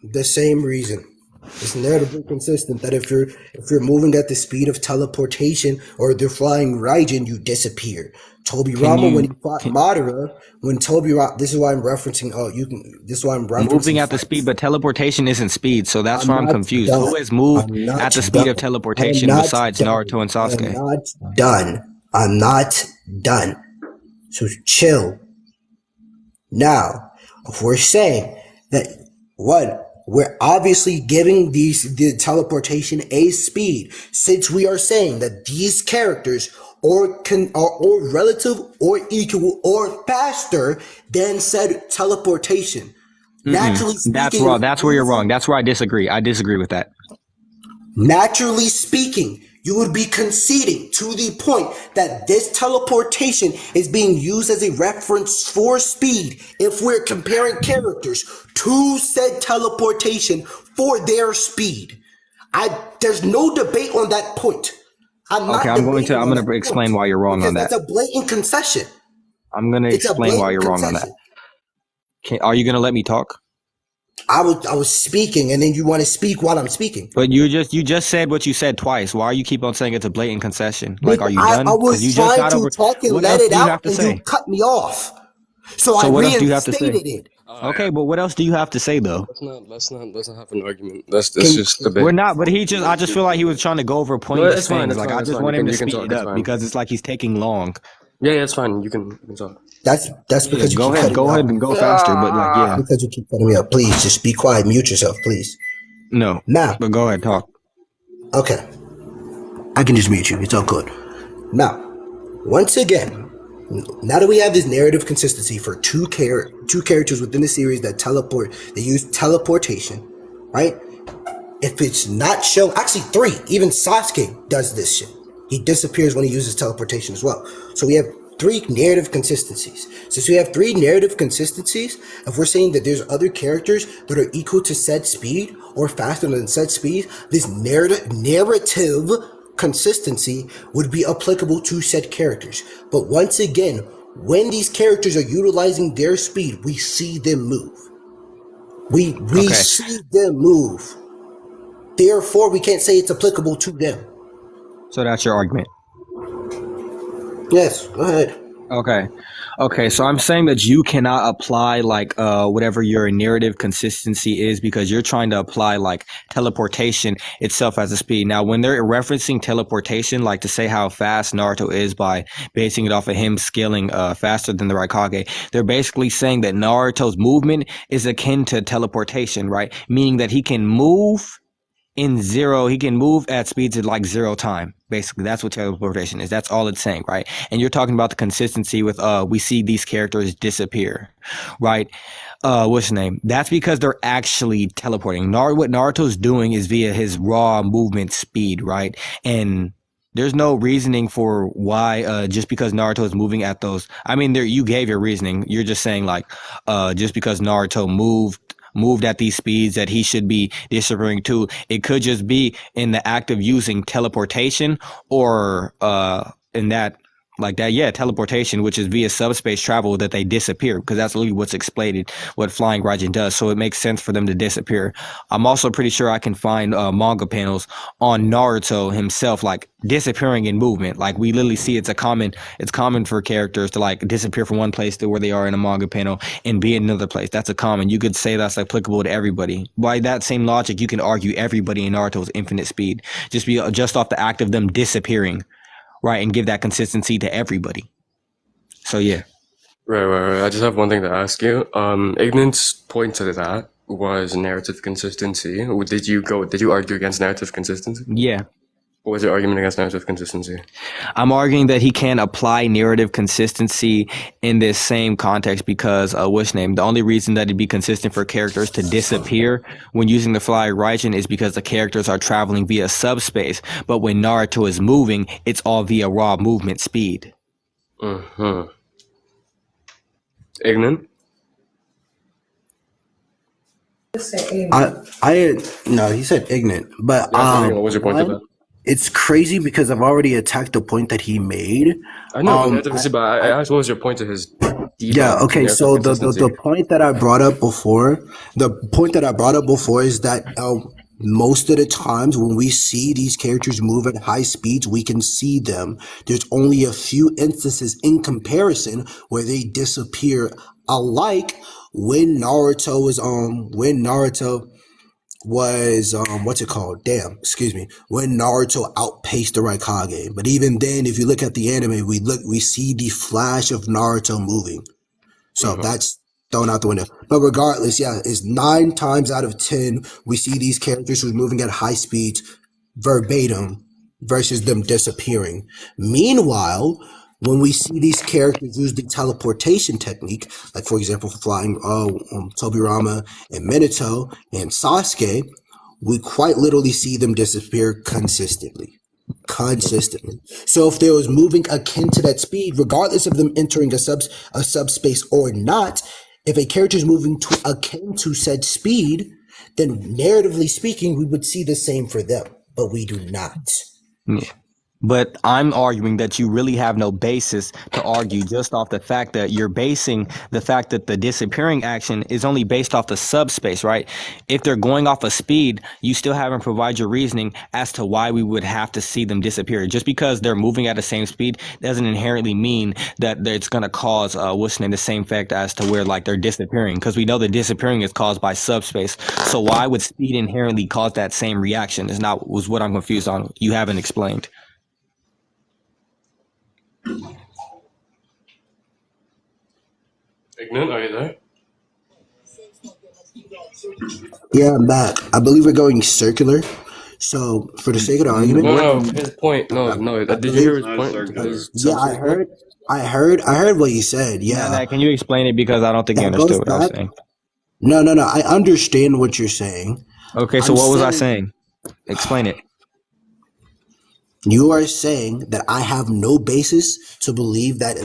The same reason. It's narratively consistent that if you're moving at the speed of teleportation or they're flying Raijin, you disappear. Tobirama when he fought Madara, when Tobirama, this is why I'm referencing. This is why I'm referencing. Moving at the fights. speed, but teleportation isn't speed, so that's why I'm not confused. done. Who has moved I'm not at the speed done. of I am teleportation not besides done. Naruto and I am Sasuke? not done. I'm not done. So chill. Now, if we're saying that we're obviously giving the teleportation a speed, since we are saying that these characters or relative or equal or faster than said teleportation. Naturally speaking, That's wrong. That's where you're wrong. That's where I disagree. I disagree with that. Naturally speaking, you would be conceding to the point that this teleportation is being used as a reference for speed if we're comparing characters to said teleportation for their speed. There's no debate on that point. I'm Okay, not I'm going debating on to that explain point why you're wrong on because that. that's a blatant concession. I'm going to It's a explain why blatant you're wrong on that. concession. Are you going to let me talk? I was speaking, and then you want to speak while I'm speaking. But you just said what you said twice. Why are you keep on saying it's a blatant concession? Like, are you I done? 'Cause was you just trying got to over. talk and What let else it do you have out, to and you say? cut me off. So I So what else do you have to say? reinstated it. Okay, but what else do you have to say though? Let's not have an argument. Let's just debate. We're not, but I just feel like he was trying to go over No, pointless it's fine. things. It's Like, fine. I It's just fine. want him to You can speed talk. it It's up fine. because it's like he's taking long. Yeah, it's fine. You can talk. That's Yeah, because you keep cutting me go ahead off. and go faster. But like, yeah, Because you keep cutting me off. Please just be quiet. Mute yourself, please. no. Now, But go ahead, talk. okay, I can just mute you. It's all good. Now, once again, now that we have this narrative consistency for two characters within the series that use teleportation, right? If it's not shown, actually three, even Sasuke does this shit. He disappears when he uses teleportation as well. So we have three narrative consistencies. Since we have three narrative consistencies, if we're saying that there's other characters that are equal to said speed or faster than said speed, this narrative consistency would be applicable to said characters. But once again, when these characters are utilizing their speed, we see them move. We Okay. see them move. Therefore, we can't say it's applicable to them. So that's your argument. Yes, go ahead. Okay, so I'm saying that you cannot apply like whatever your narrative consistency is because you're trying to apply like teleportation itself as a speed. Now, when they're referencing teleportation, like to say how fast Naruto is by basing it off of him scaling faster than the Raikage, they're basically saying that Naruto's movement is akin to teleportation, right? Meaning that he can move he can move at speeds at like zero time. Basically, that's what teleportation is. That's all it's saying, right? And you're talking about the consistency with we see these characters disappear, right? What's his name? That's because they're actually teleporting. What Naruto's doing is via his raw movement speed, right? And there's no reasoning for why just because Naruto is moving at those. I mean, you gave your reasoning. You're just saying like just because Naruto moved at these speeds that he should be disappearing too. It could just be in the act of using teleportation or in that like that, yeah, teleportation, which is via subspace travel that they disappear because that's literally what's explained, what flying Raijin does. So it makes sense for them to disappear. I'm also pretty sure I can find manga panels on Naruto himself, like disappearing in movement. Like we literally see it's common for characters to like disappear from one place to where they are in a manga panel and be in another place. That's a common. You could say that's applicable to everybody. By that same logic, you can argue everybody in Naruto's infinite speed just off the act of them disappearing. Right, and give that consistency to everybody. So yeah. Right. I just have one thing to ask you. Ignance's point to that was narrative consistency. Did you argue against narrative consistency? Yeah. What was your argument against narrative consistency? I'm arguing that he can't apply narrative consistency in this same context because the only reason that it'd be consistent for characters to disappear when using the flying Raijin is because the characters are traveling via subspace. But when Naruto is moving, it's all via raw movement speed. Mm-hmm. Ignan? No, he said ignorant, but What was your point to that? it's crazy because I've already attacked the point that he made. I know, but I asked what was your point to his Yeah, okay, so the point that I brought up before, is that most of the times when we see these characters move at high speeds, we can see them. There's only a few instances in comparison where they disappear, alike when Naruto was what's it called? Damn, excuse me. When Naruto outpaced the Raikage. But even then, if you look at the anime, we see the flash of Naruto moving. So that's thrown out the window. But regardless, yeah, it's 9 times out of 10 we see these characters who's moving at high speeds verbatim versus them disappearing. Meanwhile, when we see these characters use the teleportation technique, like for example, flying Tobirama and Minato and Sasuke, we quite literally see them disappear consistently. So if there was moving akin to that speed, regardless of them entering a subspace or not, if a character is moving akin to said speed, then narratively speaking, we would see the same for them, but we do not. Yeah. But I'm arguing that you really have no basis to argue just off the fact that you're basing the fact that the disappearing action is only based off the subspace, right? If they're going off of speed, you still haven't provided your reasoning as to why we would have to see them disappear. Just because they're moving at the same speed doesn't inherently mean that it's going to cause the same effect as to where like they're disappearing, because we know the disappearing is caused by subspace. So why would speed inherently cause that same reaction was what I'm confused on. You haven't explained. Ignorant, are you there? Yeah, I'm back. I believe we're going circular. So, for the sake of the argument, No, his point. No. Did you hear his point? yeah, I heard what you said. Yeah, Nah, can you explain it, because I don't think you understood what I was saying. No. I understand what you're saying. Okay, so what was I saying? Explain it. You are saying that I have no basis to believe that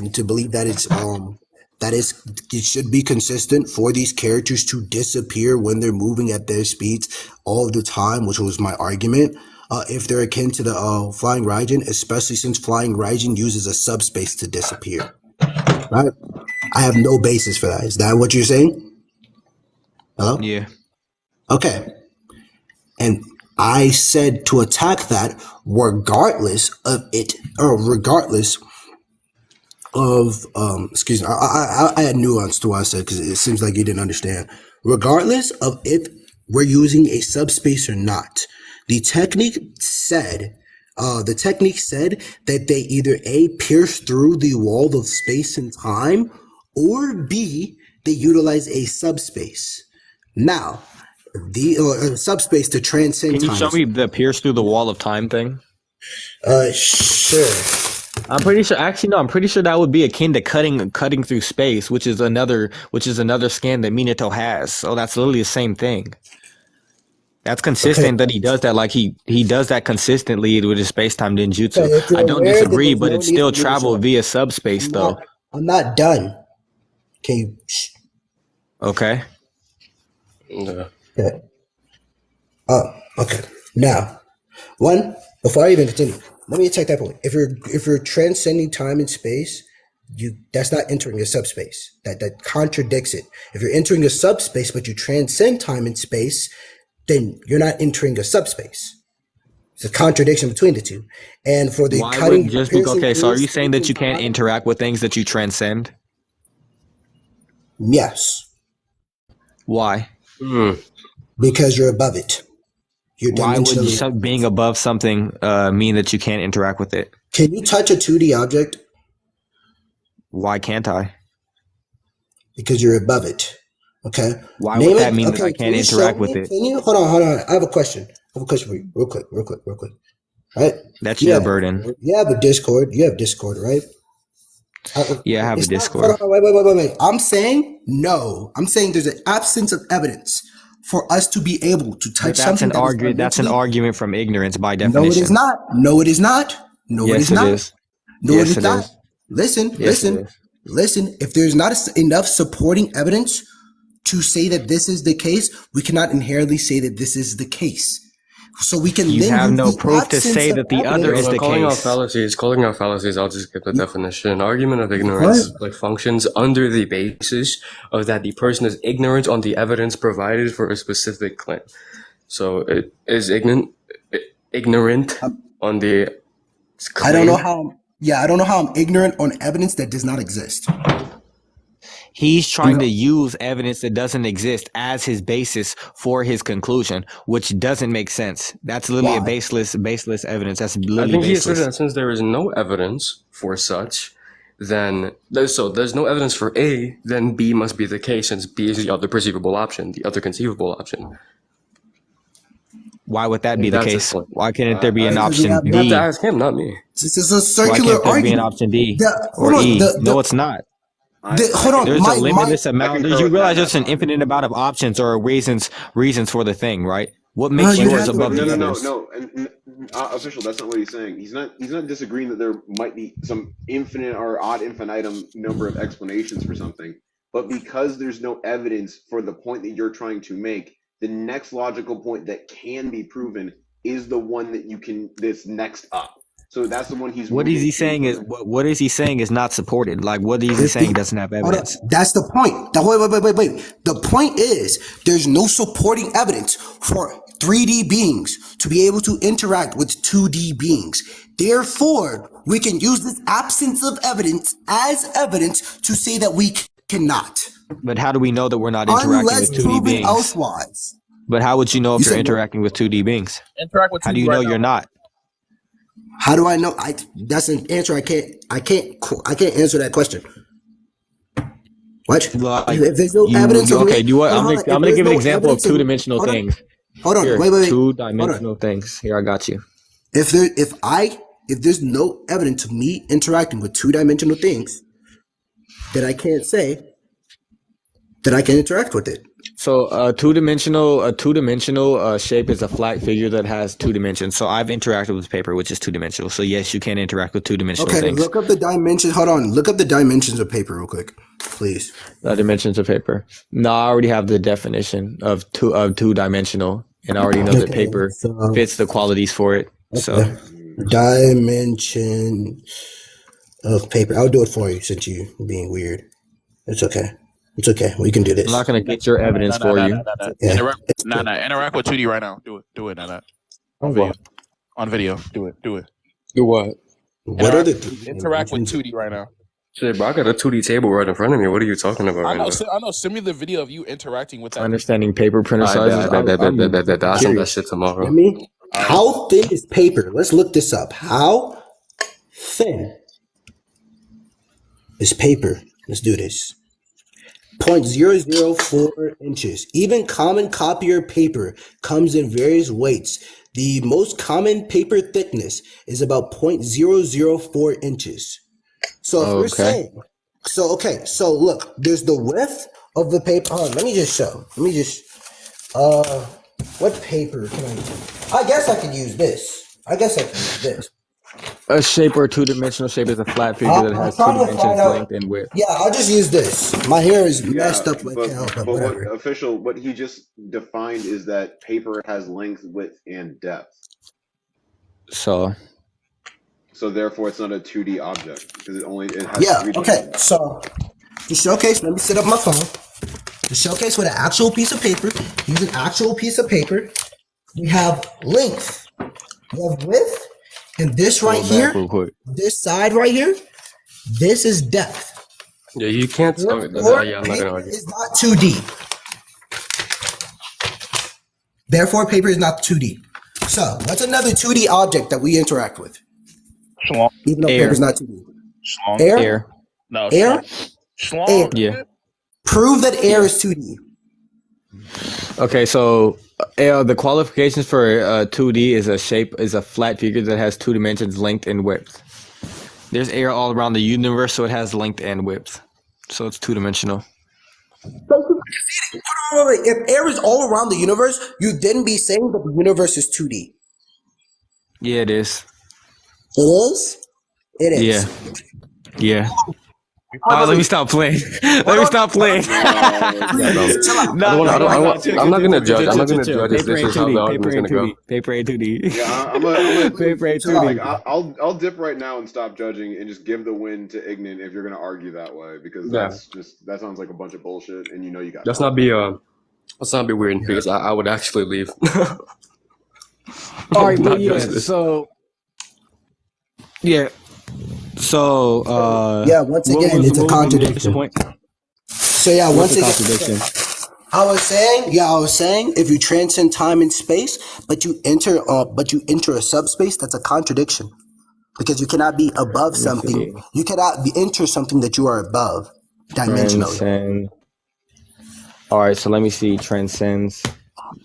it should be consistent for these characters to disappear when they're moving at their speeds all the time, which was my argument. If they're akin to the Flying Raijin, especially since Flying Raijin uses a subspace to disappear. Right? I have no basis for that. Is that what you're saying? Hello? Yeah. Okay. And I said to attack that regardless of it, or regardless of excuse me, I had nuance to what I said because it seems like you didn't understand. Regardless of if we're using a subspace or not, the technique said that they either A, pierce through the wall of space and time, or B, they utilize a subspace. Now, the subspace to transcend Can you time. show me the pierce through the wall of time thing? Sure. I'm pretty sure. Actually, no. I'm pretty sure that would be akin to cutting through space, which is another scan that Minato has. So that's literally the same thing. That's consistent that he does that. Like he does that consistently with his space time ninjutsu. I don't disagree, but it's still travel via subspace, though. I'm not done. Can you? Okay. Yeah. Okay. Okay. Now, before I even continue, let me attack that point. If you're transcending time and space, that's not entering a subspace. That contradicts it. If you're entering a subspace but you transcend time and space, then you're not entering a subspace. It's a contradiction between the two. And for the cutting, so are you saying that you can't interact with things that you transcend? Yes. Why? Because you're above it. Why would being above something mean that you can't interact with it? Can you touch a 2D object? Why can't I? Because you're above it. Okay. Why would that mean that I can't interact with it? Hold on. I have a question. For you, real quick. Right? That's your burden. You have a Discord. You have Discord, right? Yeah, I have a Discord. Wait. I'm saying no. I'm saying there's an absence of evidence for us to be able to touch something. That's an argument from ignorance by definition. No, it is not. No, it is not. No, yes, it is not. It is. No, yes, it is not. Listen. If there's not enough supporting evidence to say that this is the case, we cannot inherently say that this is the case. So we can. You have no proof to say that the other is the calling case. Calling out fallacies. I'll just give the definition. An argument of ignorance functions under the basis of that the person is ignorant on the evidence provided for a specific claim. So it is ignorant on the claim. I don't know how. Yeah, I don't know how I'm ignorant on evidence that does not exist. He's trying to use evidence that doesn't exist as his basis for his conclusion, which doesn't make sense. That's literally a baseless evidence. That's I literally think he asserted baseless. that since there is no evidence for such, then there's no evidence for A, then B must be the case, since B is the other perceivable option, the other conceivable option. Why would that be the That's his case? point. Why can't there be an Because we option You have D? to ask him, not me. This is a Why circular can't there be an argument. option D Hold or on, E? No, it's not. hold on. There's a limitless I amount. concur You with realize Nat there's an Nat. infinite amount of options or reasons for the thing, right? What makes you yours have to above agree. the No. others? And official, that's not what he's saying. He's not disagreeing that there might be some infinite or odd infinitum number of explanations for something. But because there's no evidence for the point that you're trying to make, the next logical point that can be proven is the one that's next up. So that's the one he's What is moving he to saying is from. what is he saying is not supported? Like what is he saying doesn't have Hold on. evidence? That's the point. Wait. The point is there's no supporting evidence for 3D beings to be able to interact with 2D beings. Therefore, we can use this absence of evidence as evidence to say that we cannot. But how do we know that we're not interacting Unless with 2D proven beings? elsewise. But how would you know You if you're said what? interacting with 2D beings? Interact with How do 2D you know right you're now. not? How do I know? That's an answer. I can't answer that question. What? Like, If there's no evidence of okay, me, do what? I'm hold on, gonna if there's give an no example of evidence of- two-dimensional hold on. things. Hold on, Here, wait. Hold on. two-dimensional things. Here, I got you. If there's no evidence of me interacting with 2-dimensional things, then I can't say that I can interact with it. So a two-dimensional shape is a flat figure that has 2 dimensions. So I've interacted with paper, which is 2-dimensional. So yes, you can interact with 2-dimensional Okay, things. look up the dimensions. Hold on, look up the dimensions of paper real quick, please. The dimensions of paper. No, I already have the definition of two-dimensional, and I already know that Okay, paper so- fits the qualities for it. So Dimension of paper. I'll do it for you since you're being weird. It's okay. It's okay. We can do this. I'm not gonna get your evidence for you. Yeah. Interact with 2D right now. Do it, Nana. What? On video. Do it. Do what? What are the Interact with 2D right now. Shit, bro, I got a 2D table right in front of me. What are you talking about right now? I know. Send me the video of you interacting with that. Understanding paper printer sizes. I'll send that shit tomorrow. Let me. How thin is paper? Let's look this up. How thin is paper? Let's do this. 0.004 inches. Even common copier paper comes in various weights. The most common paper thickness is about 0.004 inches. So if we're saying, so look, there's the width of the paper. Hold on, let me just show. What paper can I use? I guess I could use this. A shape or a 2-dimensional shape is a flat figure that has 2 dimensions, length, and width. Yeah, I'll just use this. My hair is messed up like hell, but whatever. What he just defined is that paper has length, width, and depth. So therefore, it's not a 2D object because it has. Yeah. 3D Okay. objects. So to showcase, let me set up my phone. To showcase with an actual piece of paper, use an actual piece of paper. We have length, we have width, and this right here, this side right here, this is depth. Yeah, you can't. Or I'm not gonna paper argue. is not 2D. Therefore, paper is not 2D. So, what's another 2D object that we interact with? Schlong. Even though Air. paper's not 2D. Schlong. Air. No. Air? Schlong. Air. Yeah. Prove that air is 2D. Okay, so the qualifications for 2D is a flat figure that has 2 dimensions, length and width. There's air all around the universe, so it has length and width. So it's 2-dimensional. Wait. If air is all around the universe, you then be saying that the universe is 2D. Yeah, it is. It is? It is. Yeah. All right, let me stop playing. Let me stop playing. Chill out. No, I'm not gonna judge. I'm not gonna judge if this is how the argument's gonna go. Paper A 2D. Yeah, I'm a Paper A 2D. like, I'll dip right now and stop judging and just give the win to Ignan if you're gonna argue that way because that sounds like a bunch of bullshit and you got. Let's not be Let's not be weird because I would actually leave. All right, Not but yeah, just this. so yeah, so Yeah, once what again, was it's a what was the contradiction. point? So yeah, What's once the again, contradiction? I was saying, if you transcend time and space, but you enter a subspace, that's a contradiction because you cannot be above Let me something. see. You cannot enter something that you are above dimensionally. Transcend. All right, so let me see. Transcends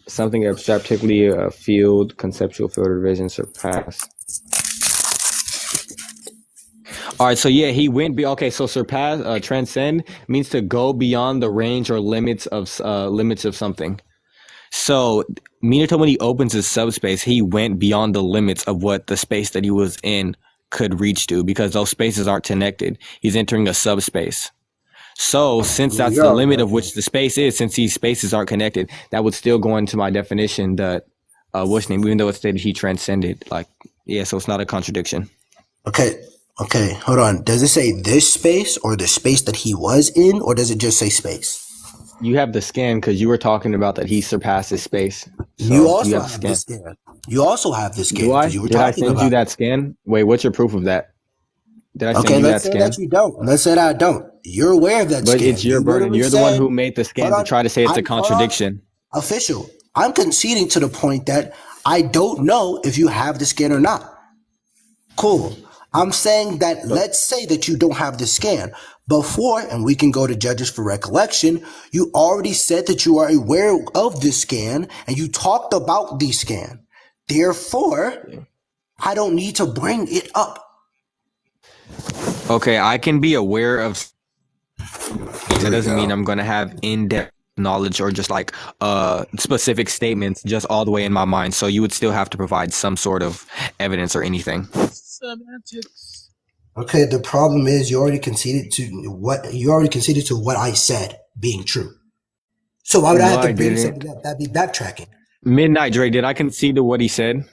something abstractly a field, conceptual field of vision surpass. All right, so yeah, he went. Okay, so surpass, transcend means to go beyond the range or limits of something. So Minato, when he opens his subspace, he went beyond the limits of what the space that he was in could reach to because those spaces aren't connected. He's entering a subspace. So since that's the limit of which the space is, since these spaces aren't connected, that would still go into my definition that what's name, even though it stated he transcended. Like, yeah, so it's not a contradiction. Okay, hold on. Does it say this space or the space that he was in, or does it just say space? You have the scan because you were talking about that he surpasses space. So You also have have the scan. You also have the scan Do I? because you were Did I talking send about. you that scan? Wait, what's your proof of that? Did I send Okay, you let's that say scan? that you don't. Let's say that I don't. You're aware of that But scan. it's your You burden. literally You're the one said, who made the scan hold to on, try to say it's a hold on. contradiction. Official. I'm conceding to the point that I don't know if you have the scan or not. Cool. I'm saying that let's say that you don't have the scan. Before, and we can go to judges for recollection, you already said that you are aware of the scan and you talked about the scan. Therefore, I don't need to bring it up. Okay, I can be aware of. That doesn't mean I'm going to have in-depth knowledge or just like specific statements just all the way in my mind. So you would still have to provide some sort of evidence or anything. Semantics. Okay, the problem is you already conceded to what I said being true. So why would I No, have to I bring didn't. something up? That'd be backtracking. Midnight Dre, did I concede to what he said?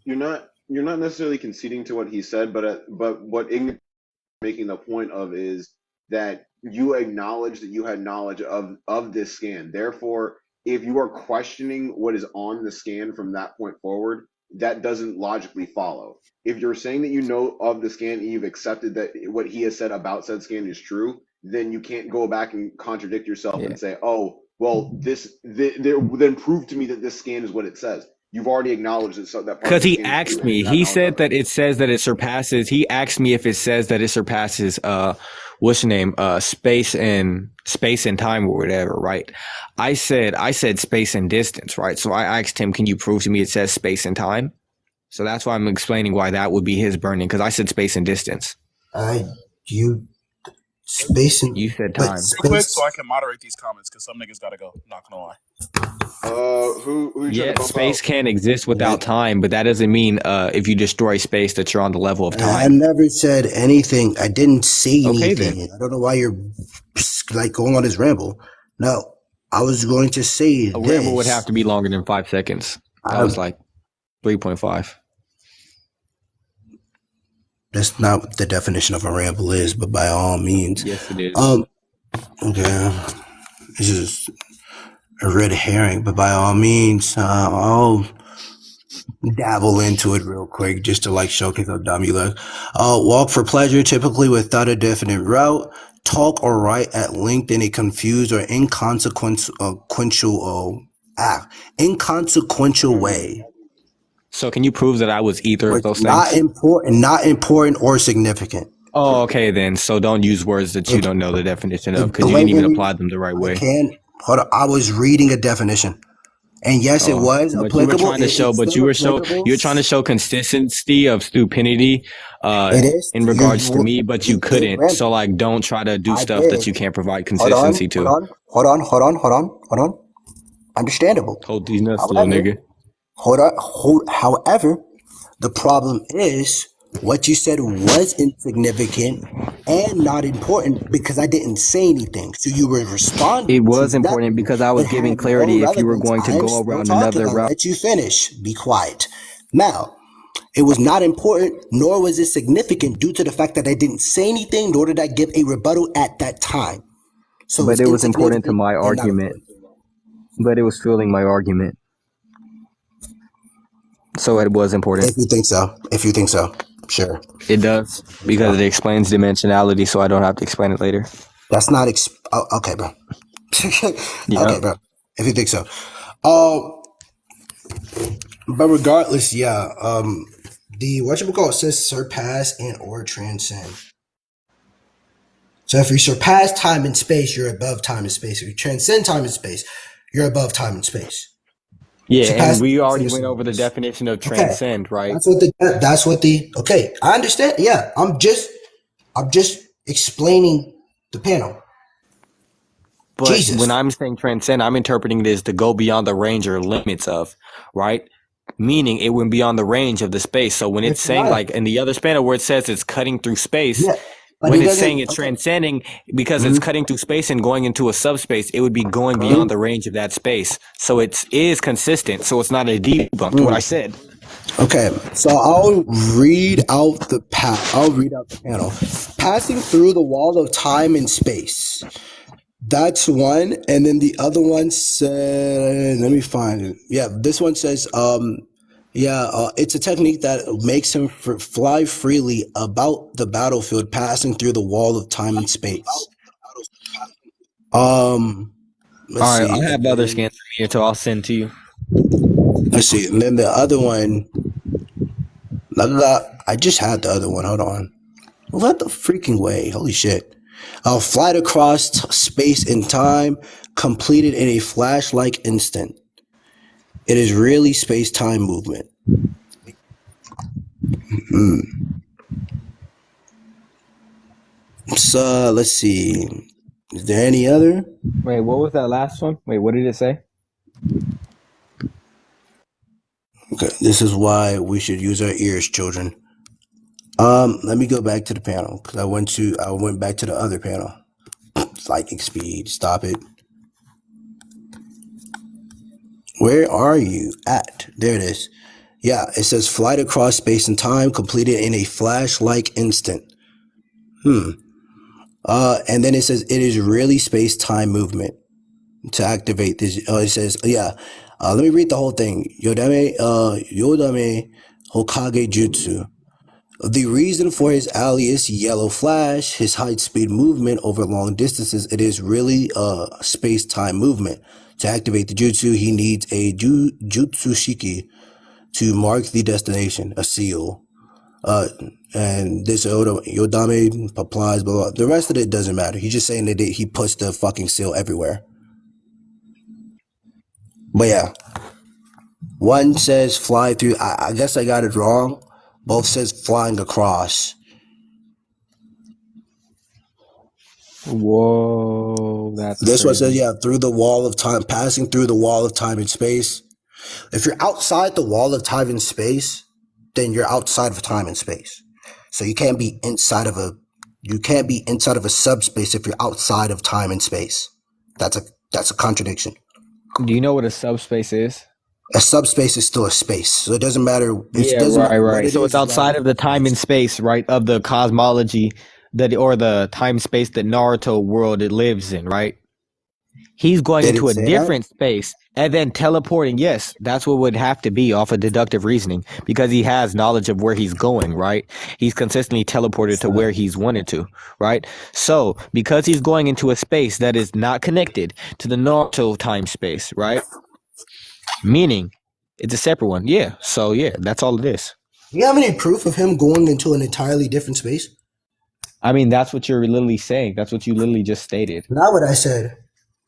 You're not necessarily conceding to what he said, but what Ignorant making the point of is that you acknowledge that you had knowledge of this scan. Therefore, if you are questioning what is on the scan from that point forward, that doesn't logically follow. If you're saying that you know of the scan and you've accepted that what he has said about said scan is true, then you can't go back and contradict yourself and say, "Oh, well, then prove to me that this scan is what it says." You've already acknowledged that that part of Because the he scan is asked true, and me. you have He knowledge said of it. that it says that it surpasses. He asked me if it says that it surpasses what's the name? Space and time or whatever, right? I said space and distance, right? So I asked him, can you prove to me it says space and time? So that's why I'm explaining why that would be his burning, because I said space and distance. Space and You said but time. Real quick, space. so I can moderate these comments because some niggas gotta go. Not gonna lie. Who you trying to Yeah, bump space out? can exist without time, but that doesn't mean if you destroy space that you're on the level of I time. never said anything. I didn't say Okay, anything. then. I don't know why you're like going on this ramble. No, I was going to say A ramble would this. have to be longer than 5 seconds. That was like 3.5. That's not what the definition of a ramble is, but by all means. Yes, it is. Okay. This is a red herring, but by all means, I'll dabble into it real quick just to like showcase how dumb you look. Walk for pleasure, typically without a definite route. Talk or write at length in a confused or inconsequential way. So can you prove that I was either of those Not things? important or significant. Oh, okay then. So don't use words that you don't know the definition of because you didn't even apply them the right way. Hold on, I was reading a definition. And yes, it was But applicable. you were trying to show, you're trying to show consistency of stupidity in regards to me, but you couldn't. So like, don't try to do stuff that you can't provide consistency to. Hold on. Understandable. Hold these nuts, little nigga. However, the problem is what you said was insignificant and not important because I didn't say anything. So you were responding. It was important because I was It giving had clarity no if you were relevance. going to I am go still around talking. another I'll route. let you finish. Be quiet. Now, it was not important, nor was it significant due to the fact that I didn't say anything, nor did I give a rebuttal at that time. So But it's it was important to insignificant my and not argument. important. But it was fueling my argument. So it was important. If you think so, sure. It does. Because it explains dimensionality, so I don't have to explain it later. That's not okay, bro. Yeah. Okay, bro. If you think so. Um, but regardless, yeah. The whatchamacallit says surpass and or transcend. So if you surpass time and space, you're above time and space. If you transcend time and space, you're above time and space. Yeah, and Surpass we is already the went over the synonymous. definition of Okay. transcend, right? Okay, I understand. Yeah, I'm just explaining the panel. But when Jesus. I'm saying transcend, I'm interpreting it as to go beyond the range or limits of, right? Meaning it went beyond the range of the space. So when it's saying, Right. like in the other spanner where it says it's cutting through space, Yeah. But when he it's saying doesn't it's okay. transcending because it's Mhm. cutting through space and going into a subspace, it would be going beyond the range of that space. So it is consistent. So it's not a debunk to what I said. Okay, so I'll read out the panel. Passing through the wall of time and space. That's one, and then the other one said, let me find it. Yeah, this one says, it's a technique that makes him fly freely about the battlefield, passing through the wall of time and space. Let's All right, see, I and have other then scans from here, so I'll send to you. let's see, and then the other one. I just had the other one. Hold on. What the freaking way? Holy shit. A flight across space and time, completed in a flash-like instant. It is really space-time movement. So let's see. Is there any other? Wait, what was that last one? Wait, what did it say? Okay, this is why we should use our ears, children. Let me go back to the panel because I went back to the other panel. Lightning speed. Stop it. Where are you at? There it is. Yeah, it says flight across space and time completed in a flash-like instant. And then it says it is really space-time movement to activate this. It says, yeah. Let me read the whole thing. Yodame Hokage Jutsu. The reason for his alias Yellow Flash, his height speed movement over long distances, it is really space-time movement. To activate the jutsu, he needs a jutsu shiki to mark the destination, a seal. And this Yodame applies, blah, blah. The rest of it doesn't matter. He's just saying that he puts the fucking seal everywhere. But yeah, one says fly through. I guess I got it wrong. Both says flying across. Whoa, that's This one says, crazy. yeah, through the wall of time, passing through the wall of time and space. If you're outside the wall of time and space, then you're outside of time and space. So you can't be inside of a subspace if you're outside of time and space. That's a contradiction. Do you know what a subspace is? A subspace is still a space, so it doesn't matter. It Yeah, doesn't matter what right. it So it's is. outside of the time and space, right? Of the cosmology or the time space that Naruto world it lives in, right? He's going Did it into a say that? different space and then teleporting. Yes, that's what would have to be off of deductive reasoning because he has knowledge of where he's going, right? He's consistently teleported to where he's wanted to, right? So because he's going into a space that is not connected to the Naruto time space, right? Meaning it's a separate one. Yeah. So yeah, that's all it is. You have any proof of him going into an entirely different space? I mean, that's what you're literally saying. That's what you literally just stated. Not what I said.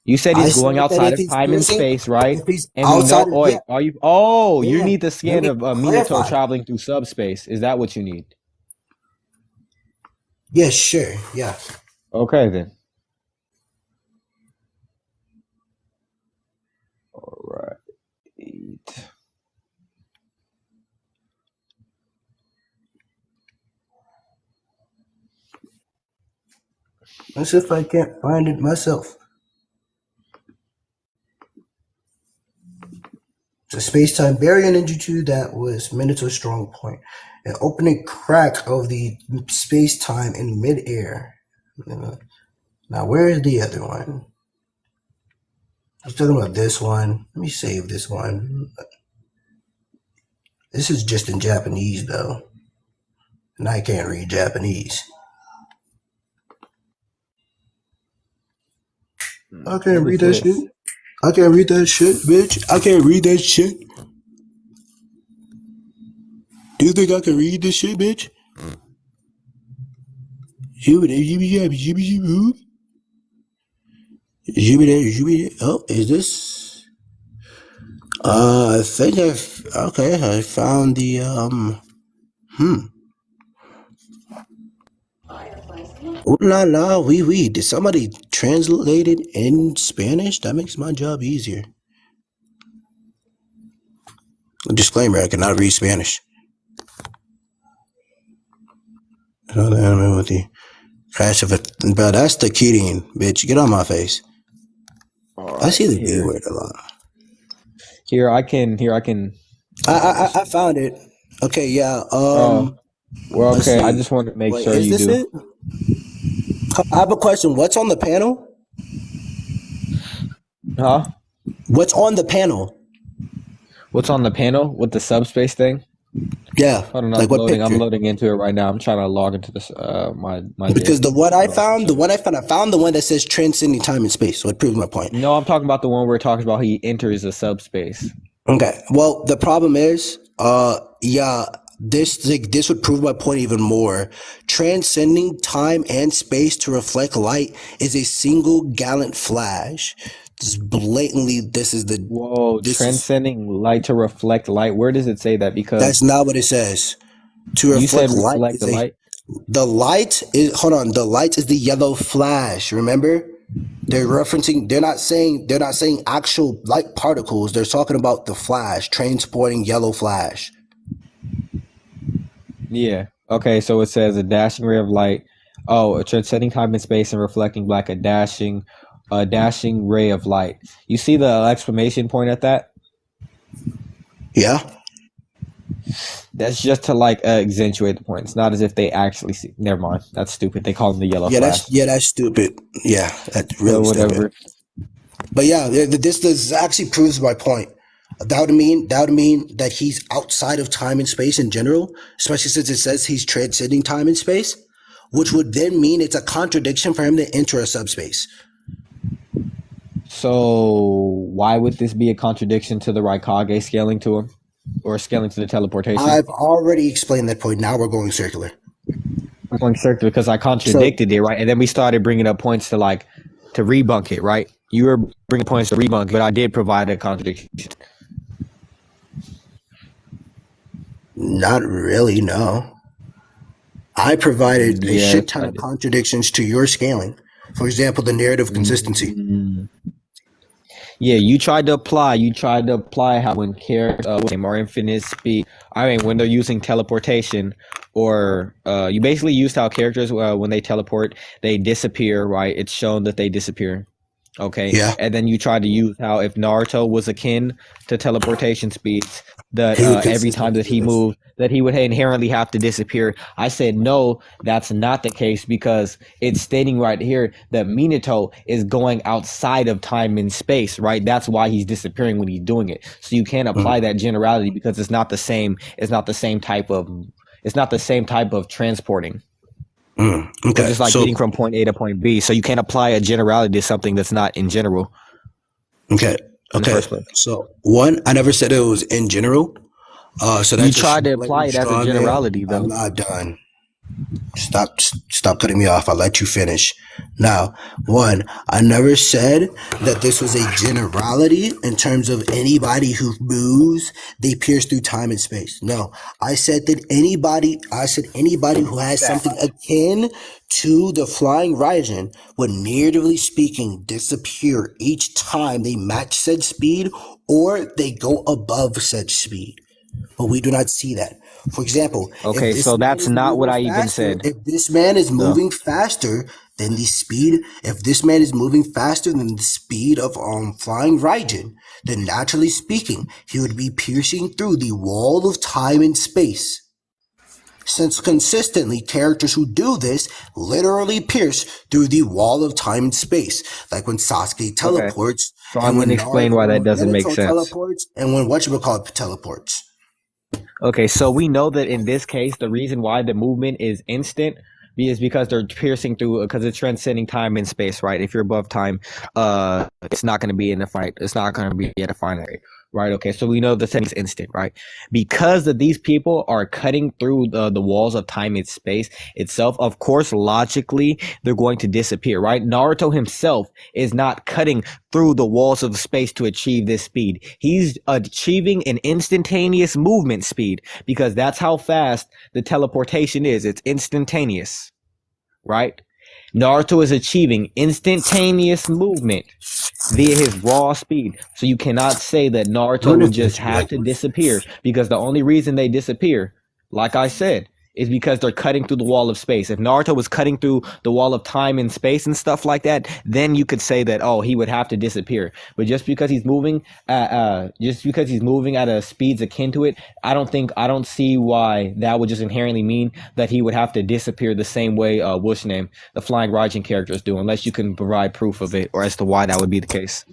You said I he's going said that outside if of he's time and piercing, space, right? if he's And we know. outside of, Oh, yeah, wait, are you? Oh, you yeah. need the Let scan me of Minato clarify. traveling through subspace. Is that what you need? Yeah, sure, yeah. Okay, then. All right. Let's see if I can't find it myself. It's a space-time barrier ninjutsu that was Minato's strong point. An opening crack of the space-time in midair. Now, where is the other one? I was talking about this one. Let me save this one. This is just in Japanese, though. And I can't read Japanese. I can't What is read that this? shit. I can't read that shit, bitch. I can't read that shit. Do you think I can read this shit, bitch? Oh, is this? I think I found the Ooh la la, wee wee. Did somebody translate it in Spanish? That makes my job easier. Disclaimer: I cannot read Spanish. Another anime with the crash of it, bro. That's the Kirin, bitch. Get on my face. All I right, see the B here. word a lot. Here I can. I found it. Okay, yeah. Oh, well, Let's okay. I see. just wanted to make Wait, sure is you this do. it? I have a question. What's on the panel? Huh? What's on the panel? What's on the panel with the subspace thing? Yeah, Hold on, I'm like what loading. I'm picture? loading into it right now. I'm trying to log into this. My Because disk. the one I Hold on for a found, second. I found the one that says transcending time and space. So it proves my point. No, I'm talking about the one where it talks about he enters a subspace. Okay. Well, the problem is, yeah, this would prove my point even more. Transcending time and space to reflect light is a single gallant flash. This is the Whoa, this is transcending light to reflect light. Where does it say that? that's Because not what it says. To you reflect said light reflect is the a light. the light is hold on, the light is the yellow flash, remember? They're not saying actual light particles. They're talking about the flash, transporting yellow flash. Yeah. Okay, so it says a dashing ray of light. Oh, a transcending time and space and reflecting black, a dashing ray of light. You see the exclamation point at that? Yeah? That's just to like accentuate the point. It's not as if they actually see. Never mind. That's stupid. They call them the yellow flash. That's stupid. Yeah, that's So really stupid. whatever. But yeah, this actually proves my point. That would mean that he's outside of time and space in general, especially since it says he's transcending time and space, which would then mean it's a contradiction for him to enter a subspace. So why would this be a contradiction to the Raikage scaling to him, or scaling to the teleportation? I've already explained that point. Now we're going circular. I'm going circular because I contradicted it, right? And then we started bringing up points to rebunk it, right? You were bringing points to rebunk, but I did provide a contradiction. Not really, no. I provided a Yes, shit ton I of did. contradictions to your scaling. For example, the narrative consistency. Yeah, you tried to apply how when characters are infinite speed. I mean, when they're using teleportation, or you basically used how characters when they teleport, they disappear, right? It's shown that they disappear. Okay, Yeah, and then you tried to use how if Naruto was akin to teleportation speeds, that he would every time consistently that do he this. moved, that he would inherently have to disappear. I said no, that's not the case because it's stating right here that Minato is going outside of time and space, right? That's why he's disappearing when he's doing it. So you can't apply that generality because it's not the same. It's not the same type of. It's not the same type of transporting, which Okay, is like getting from point A to point B. So you can't apply a generality to something that's not in general okay, in the okay. first place. So one, I never said it was in general. So You that's a tried to blatant apply it as a straw man. generality, I'm though. not done. Stop cutting me off. I'll let you finish. Now, one, I never said that this was a generality in terms of anybody who moves, they pierce through time and space. No, I said anybody who has something akin to the flying Raijin would narratively speaking disappear each time they match said speed or they go above said speed, but we do not see that. For example, Okay, so that's not what I even said. if this man is So, moving faster than the speed, if this man is moving faster than the speed of flying Raijin, then naturally speaking, he would be piercing through the wall of time and space. since consistently characters who do this literally pierce through the wall of time and space, like when Sasuke Okay. teleports, So I'm and gonna when explain why that doesn't make Minato sense. teleports, and when whatchamacallit teleports. Okay, so we know that in this case, the reason why the movement is instant is because they're piercing through, because it's transcending time and space, right? If you're above time, it's not going to be in a fight. It's not going to be at a finite rate, right? Okay, so we know the setting is instant, right? Because of these people are cutting through the walls of time and space itself, of course, logically, they're going to disappear, right? Naruto himself is not cutting through the walls of space to achieve this speed. He's achieving an instantaneous movement speed because that's how fast the teleportation is. It's instantaneous, right? Naruto is achieving instantaneous movement via his raw speed. So you cannot say that Naruto What would if just it's have like to disappear, because the only reason they disappear, like I said, is because they're cutting through the wall of space. If Naruto was cutting through the wall of time and space and stuff like that, then you could say that, oh, he would have to disappear. But just because he's moving at a speeds akin to it, I don't see why that would just inherently mean that he would have to disappear the same way what's name, the Flying Raijin characters do, unless you can provide proof of it or as to why that would be the case.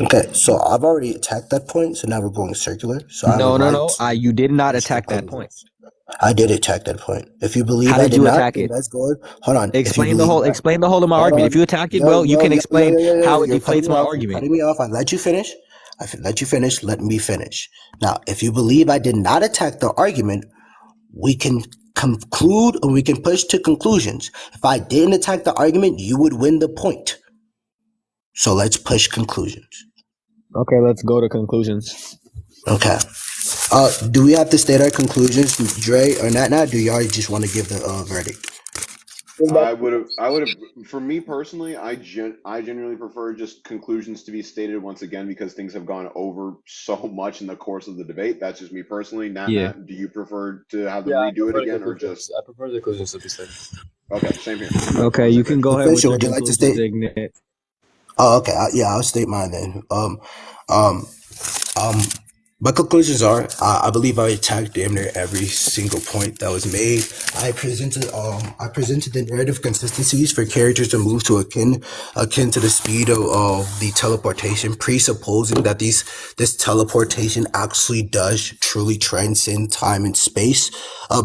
Okay, so I've already attacked that point, so now we're going circular. So I have a No, no, right no. to You did not reach attack that point. conclusions. I did attack that point. If you believe How I did did you not, attack then it? that's good. Hold on. If you Explain the believe whole. that, Explain the whole of my hold argument. on. If you attack it, Yo, well, you yo, can yo, yo, explain yo, yo, yo, how it you're cutting deflates me my off. You're argument. cutting me off. I let you finish. Let you finish. Let me finish. Now, if you believe I did not attack the argument, we can conclude and we can push to conclusions. If I didn't attack the argument, you would win the point. So let's push conclusions. Okay, let's go to conclusions. Okay. Do we have to state our conclusions, Dre or not? Do y'all just want to give the verdict? I would have. For me personally, I genuinely prefer just conclusions to be stated once again because things have gone over so much in the course of the debate. That's just me personally. Yeah. Nat, do you prefer to have them Yeah, I redo it prefer the again or conclusions. just I prefer the conclusions to be stated. okay? Same here. Okay, On the you same can page. go ahead with Official, your would you like to conclusions, state? Ignite. Oh, okay. Yeah, I'll state mine then. Um, my conclusions are: I believe I attacked damn near every single point that was made. I presented the narrative consistencies for characters to move to akin to the speed of the teleportation, presupposing that this teleportation actually does truly transcend time and space.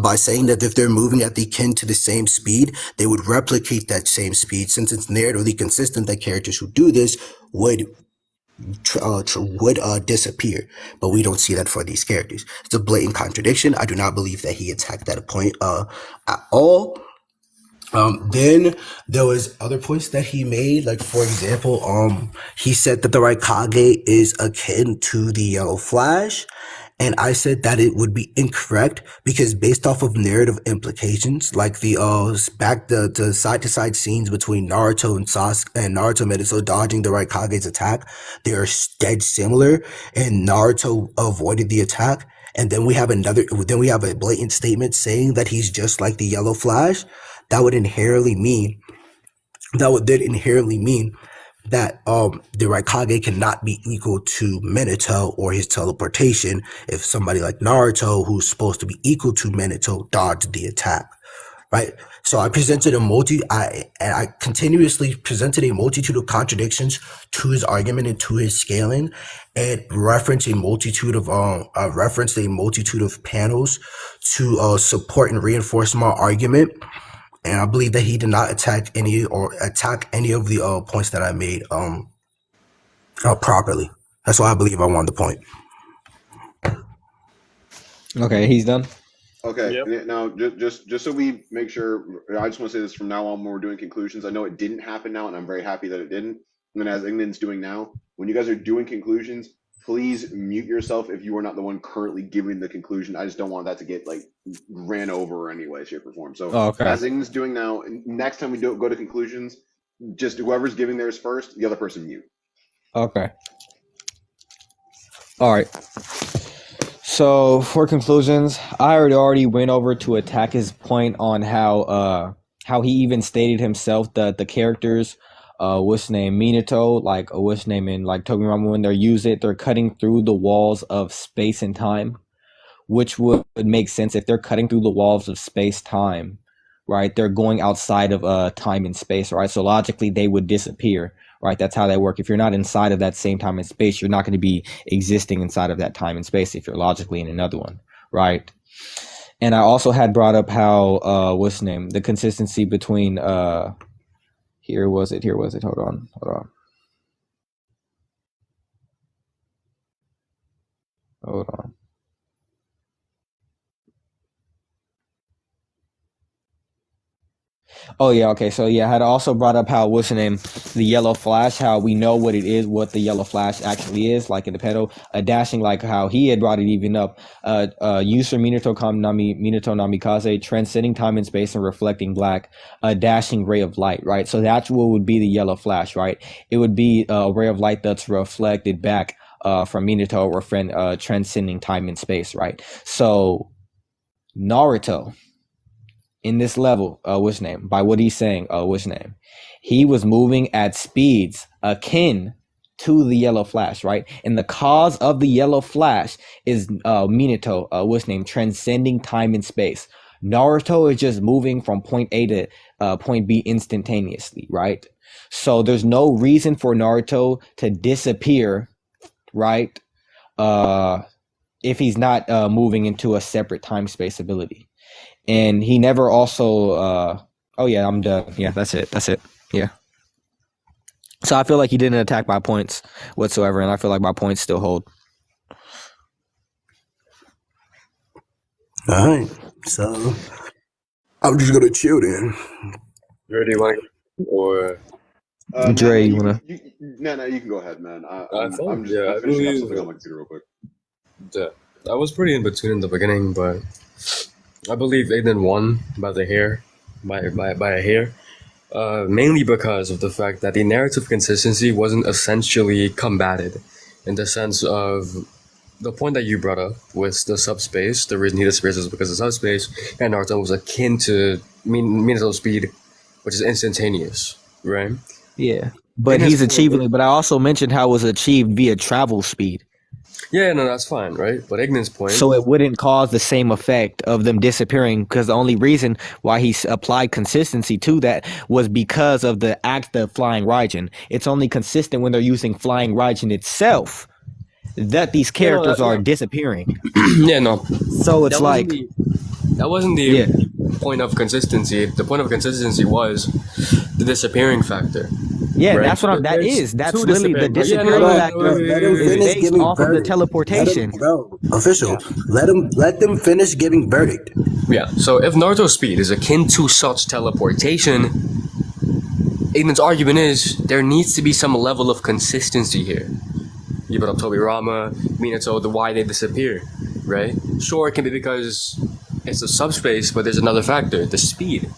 By saying that if they're moving at the kin to the same speed, they would replicate that same speed. Since it's narratively consistent that characters who do this would disappear, but we don't see that for these characters. It's a blatant contradiction. I do not believe that he attacked that point at all. Then there was other points that he made, like for example, he said that the Raikage is akin to the Yellow Flash, and I said that it would be incorrect because based off of narrative implications, like the side to side scenes between Naruto and Sasuke and Naruto Minato dodging the Raikage's attack, they are dead similar, and Naruto avoided the attack. And then we have a blatant statement saying that he's just like the Yellow Flash. That would inherently mean that the Raikage cannot be equal to Minato or his teleportation if somebody like Naruto, who's supposed to be equal to Minato, dodged the attack. Right. So I continuously presented a multitude of contradictions to his argument and to his scaling, and referenced a multitude of panels to support and reinforce my argument. And I believe that he did not attack any of the points that I made properly. That's why I believe I won the point. Okay, he's done. Okay, Yep. now just so we make sure, I just want to say this from now on when we're doing conclusions. I know it didn't happen now, and I'm very happy that it didn't. And as England's doing now, when you guys are doing conclusions, please mute yourself if you are not the one currently giving the conclusion. I just don't want that to get like ran over in any way, shape, or form. So Okay. as England's doing now, next time we go to conclusions, just whoever's giving theirs first, the other person mute. Okay. All right. So for conclusions, I already went over to attack his point on how he even stated himself that the characters, what's name Minato, like what's name in like Togurama, when they're cutting through the walls of space and time, which would make sense if they're cutting through the walls of space-time, right? They're going outside of time and space, right? So logically, they would disappear, right? That's how they work. If you're not inside of that same time and space, you're not going to be existing inside of that time and space if you're logically in another one, right? And I also had brought up how what's the name? The consistency between here was it. Hold on. Oh yeah, okay. So yeah, I had also brought up how what's the name, the yellow flash, how we know what it is, what the yellow flash actually is, like in the pedo, dashing, like how he had brought it even up. User Minato Namikaze, transcending time and space and reflecting black, a dashing ray of light, right? So that's what would be the yellow flash, right? It would be a ray of light that's reflected back from Minato or transcending time and space, right? So Naruto, in this level, by what he's saying, he was moving at speeds akin to the yellow flash, right? And the cause of the yellow flash is Minato, transcending time and space. Naruto is just moving from point A to point B instantaneously, right? So there's no reason for Naruto to disappear, right? If he's not moving into a separate time-space ability. And he never also oh yeah, I'm done. Yeah, that's it. Yeah. So I feel like he didn't attack my points whatsoever, and I feel like my points still hold. All right, so I'm just gonna chill then. Where do you want to go? Or Dre, you wanna? No, you can go ahead, man. I thought, I'm yeah, I finishing up believe something on my computer real quick. I was pretty in between in the beginning, but I believe Aiden won by the hair, by a hair, mainly because of the fact that the narrative consistency wasn't essentially combated, in the sense of the point that you brought up with the subspace. The reason he disappears is because of subspace, and Naruto was akin to Minato's speed, which is instantaneous, right? Yeah, but he's achieving it. But I also mentioned how it was achieved via travel speed. Yeah, no, that's fine, right? But Ignorant's point... So it wouldn't cause the same effect of them disappearing, because the only reason why he applied consistency to that was because of the act of flying Raijin. It's only consistent when they're using flying Raijin itself that these characters are disappearing. Yeah, no. So it's that wasn't the point of consistency. The point of consistency was the disappearing factor. Yeah, right? That's what that's literally the disappearing factor is based off of the teleportation. Official. Let them finish giving verdict. Yeah, so if Naruto's speed is akin to such teleportation, Aiden's argument is there needs to be some level of consistency here. You brought up Tobirama, Minato, the why they disappear, right? Sure, it can be because it's a subspace, but there's another factor, the speed,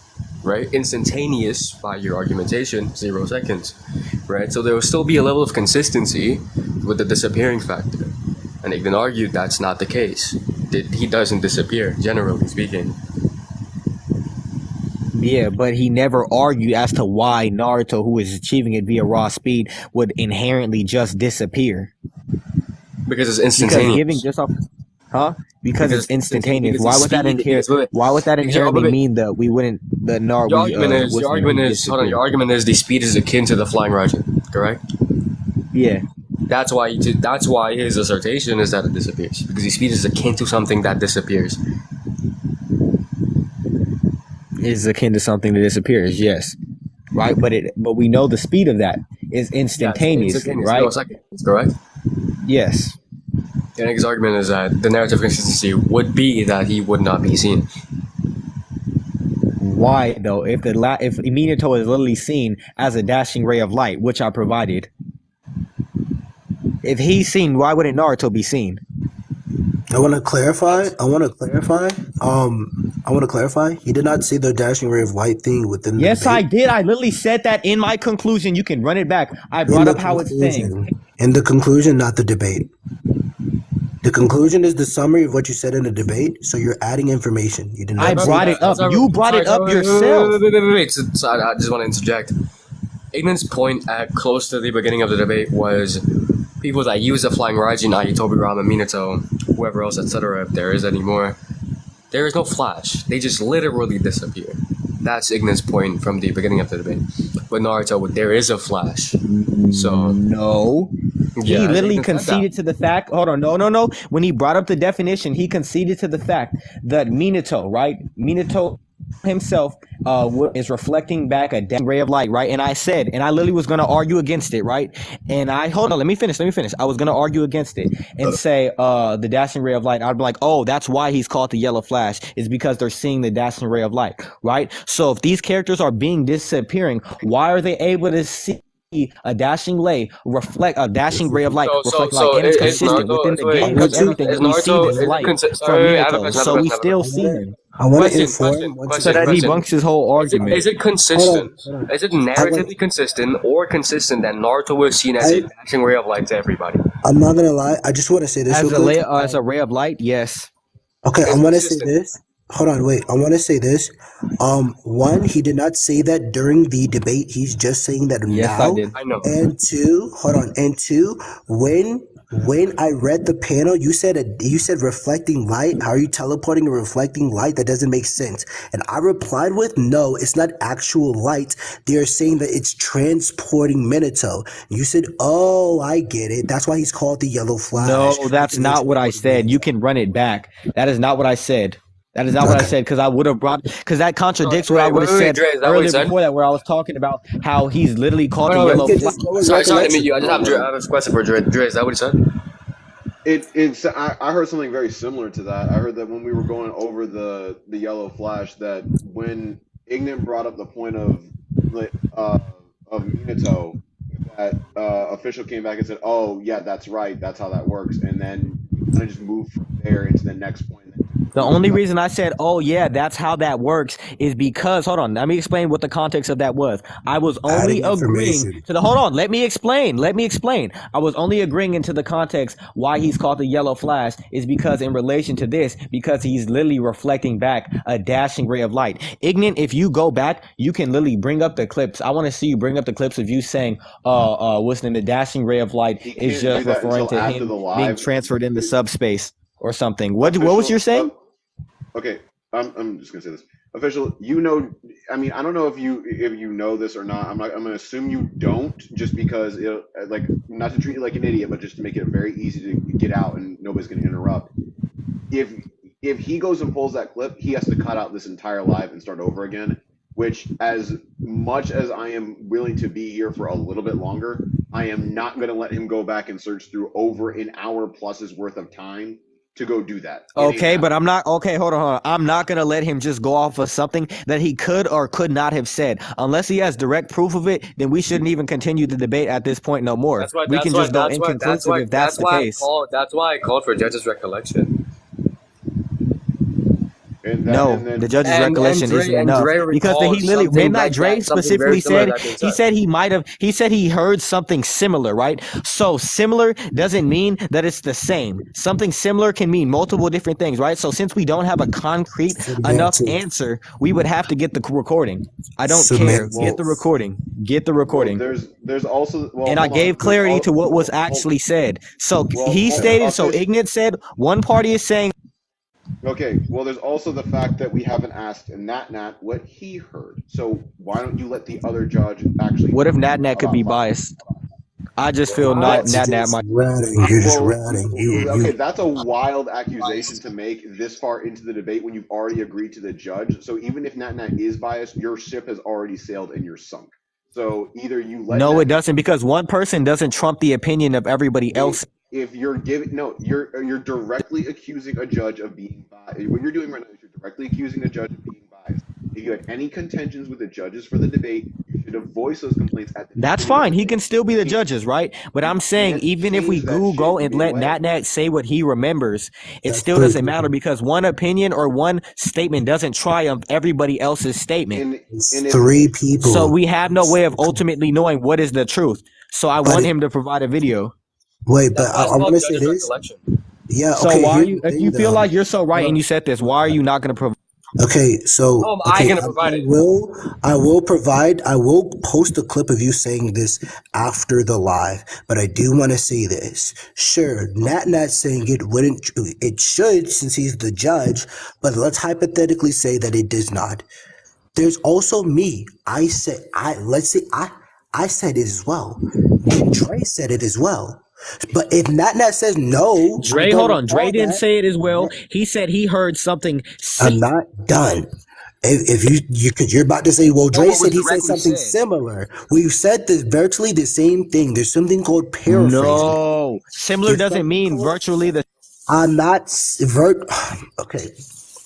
right? Instantaneous, by your argumentation, 0 seconds, right? So there will still be a level of consistency with the disappearing factor. And Ignan argued that's not the case. He doesn't disappear, generally speaking. Yeah, but he never argued as to why Naruto, who is achieving it via raw speed, would inherently just disappear. Because it's instantaneous. Because it's instantaneous. Why would that inherently mean that we wouldn't Your argument is the speed is akin to the flying Raijin, correct? Yeah. That's why his assertion is that it disappears. Because the speed is akin to something that disappears. Is akin to something that disappears, yes. Right? But we know the speed of that is instantaneous, right? 0 seconds, correct? Yes. Yannick's argument is that the narrative consistency would be that he would not be seen. Why though? If Minato is literally seen as a dashing ray of light, which I provided, if he's seen, why wouldn't Naruto be seen? I want to clarify. He did not see the dashing ray of light thing within the Yes, debate. I did. I literally said that in my conclusion. You can run it back. I brought up how it's saying. In the conclusion, not the debate. The conclusion is the summary of what you said in the debate, so you're adding information. You did not. I brought it up. You brought it up yourself. Wait. So I just want to interject. Ignan's point at close to the beginning of the debate was people that use the flying Raijin, i.e. Tobirama, Minato, whoever else, etc., if there is anymore, there is no flash. They just literally disappear. That's Ignat's point from the beginning of the debate. With Naruto, there is a flash. So no. yeah, He literally Ignat said conceded to the fact. Hold on, no. When he brought up the definition, he conceded to the fact that Minato, right? Minato himself is reflecting back a ray of light, right? And I said, and I literally was going to argue against it, right? And hold on, let me finish. I was going to argue against it and say the dashing ray of light. I'd be like, oh, that's why he's called the yellow flash, is because they're seeing the dashing ray of light, right? So if these characters are disappearing, why are they able to see a dashing ray of light reflect light, and it's consistent within the game and everything that we see this light from Minato, so we still see him. I want to Question. inform. So that debunks his whole argument. Is it consistent? Hold on. Is it narratively consistent or consistent that Naruto was seen as a dashing ray of light to everybody? I'm not gonna lie. I just want to say this As real quick. as a ray of light, yes. Okay, I It's want to say consistent. this. Hold on, wait. I want to say this. One, he did not say that during the debate. He's just saying that Yes, now. I did. I know. And two, hold on. And two, when I read the panel, you said reflecting light. How are you teleporting a reflecting light? That doesn't make sense. And I replied with, no, it's not actual light. They're saying that it's transporting Minato. You said, oh, I get it. That's why he's called the yellow flash. No, that's not what I said. You can run it back. That is not what I said. That is not what I said, because I would have because that contradicts what I would have said Dre, is that what earlier you said? before that, where I was talking about how he's literally called the Wait, yellow You can flash. just go and Sorry, I recollection. mean you. I just have a question for Dre. Dre, is that what he said? I heard something very similar to that. I heard that when we were going over the yellow flash, that when Ignat brought up the point of Minato, that official came back and said, "Oh yeah, that's right. That's how that works." And then we kind of just moved from there into the next point. The only reason I said, oh yeah, that's how that works, is because, hold on, let me explain what the context of that was. I was only Adding agreeing information. to hold on, let me explain. I was only agreeing into the context why he's called the yellow flash is because in relation to this, because he's literally reflecting back a dashing ray of light. Ignat, if you go back, you can literally bring up the clips. I want to see you bring up the clips of you saying, what's in the dashing ray of light is just referring to him being transferred into subspace or something. What was you saying? Okay, I'm just gonna say this. Official, I mean, I don't know if you know this or not. I'm gonna assume you don't, just because like, not to treat you like an idiot, but just to make it very easy to get out and nobody's gonna interrupt. If he goes and pulls that clip, he has to cut out this entire live and start over again. Which, as much as I am willing to be here for a little bit longer, I am not gonna let him go back and search through over an hour plus's worth of time to go do that. Okay, but I'm not okay. Hold on. I'm not gonna let him just go off of something that he could or could not have said, unless he has direct proof of it. Then we shouldn't even continue the debate at this point no more. We can just go inconclusive if that's the case. That's why I called for judge's recollection. The judge's recollection isn't enough, because he literally, Dre specifically said he said he heard something similar, right? So similar doesn't mean that it's the same. Something similar can mean multiple different things, right? So since we don't have a concrete enough answer, we would have to get the recording. I don't care. Get the recording. Well, there's also, and I gave clarity to what was actually said. So he stated. So Ignat said one party is saying. Okay, well, there's also the fact that we haven't asked Nat what he heard. So why don't you let the other judge actually? What if Nat could be biased? I just feel Nat might. You're just ratting. Okay, that's a wild accusation to make this far into the debate when you've already agreed to the judge. So even if Nat is biased, your ship has already sailed and you're sunk. So either you let. No, it doesn't, because one person doesn't trump the opinion of everybody else. If you're you're directly accusing a judge of being biased. What you're doing right now is you're directly accusing a judge of being biased. If you had any contentions with the judges for the debate, you should have voiced those complaints at the. That's fine. He can still be the judges, right? But I'm saying, even if we go and let Nat say what he remembers, it still doesn't matter, because one opinion or one statement doesn't triumph everybody else's statement. And three people. So we have no way of ultimately knowing what is the truth. So I want him to provide a video. Wait, but I want to say this. Yeah. So okay, why are you? If you feel like you're so right and you said this, why are you not going to provide? Okay, so How am I okay, gonna provide it? I will post a clip of you saying this after the live, but I do want to say this. Sure, Nat saying it should since he's the judge, but let's hypothetically say that it does not. There's also me. I said it as well, and Dre said it as well. But if Nat says no, I Dre, don't hold on. Dre recall didn't that. say it as well. He said he heard something I'm not done. If because you're about to say, well, Dre what was said he said directly something said. similar. We've said virtually the same thing. There's something called paraphrasing. No, similar There's doesn't something mean called. virtually the. I'm not Okay,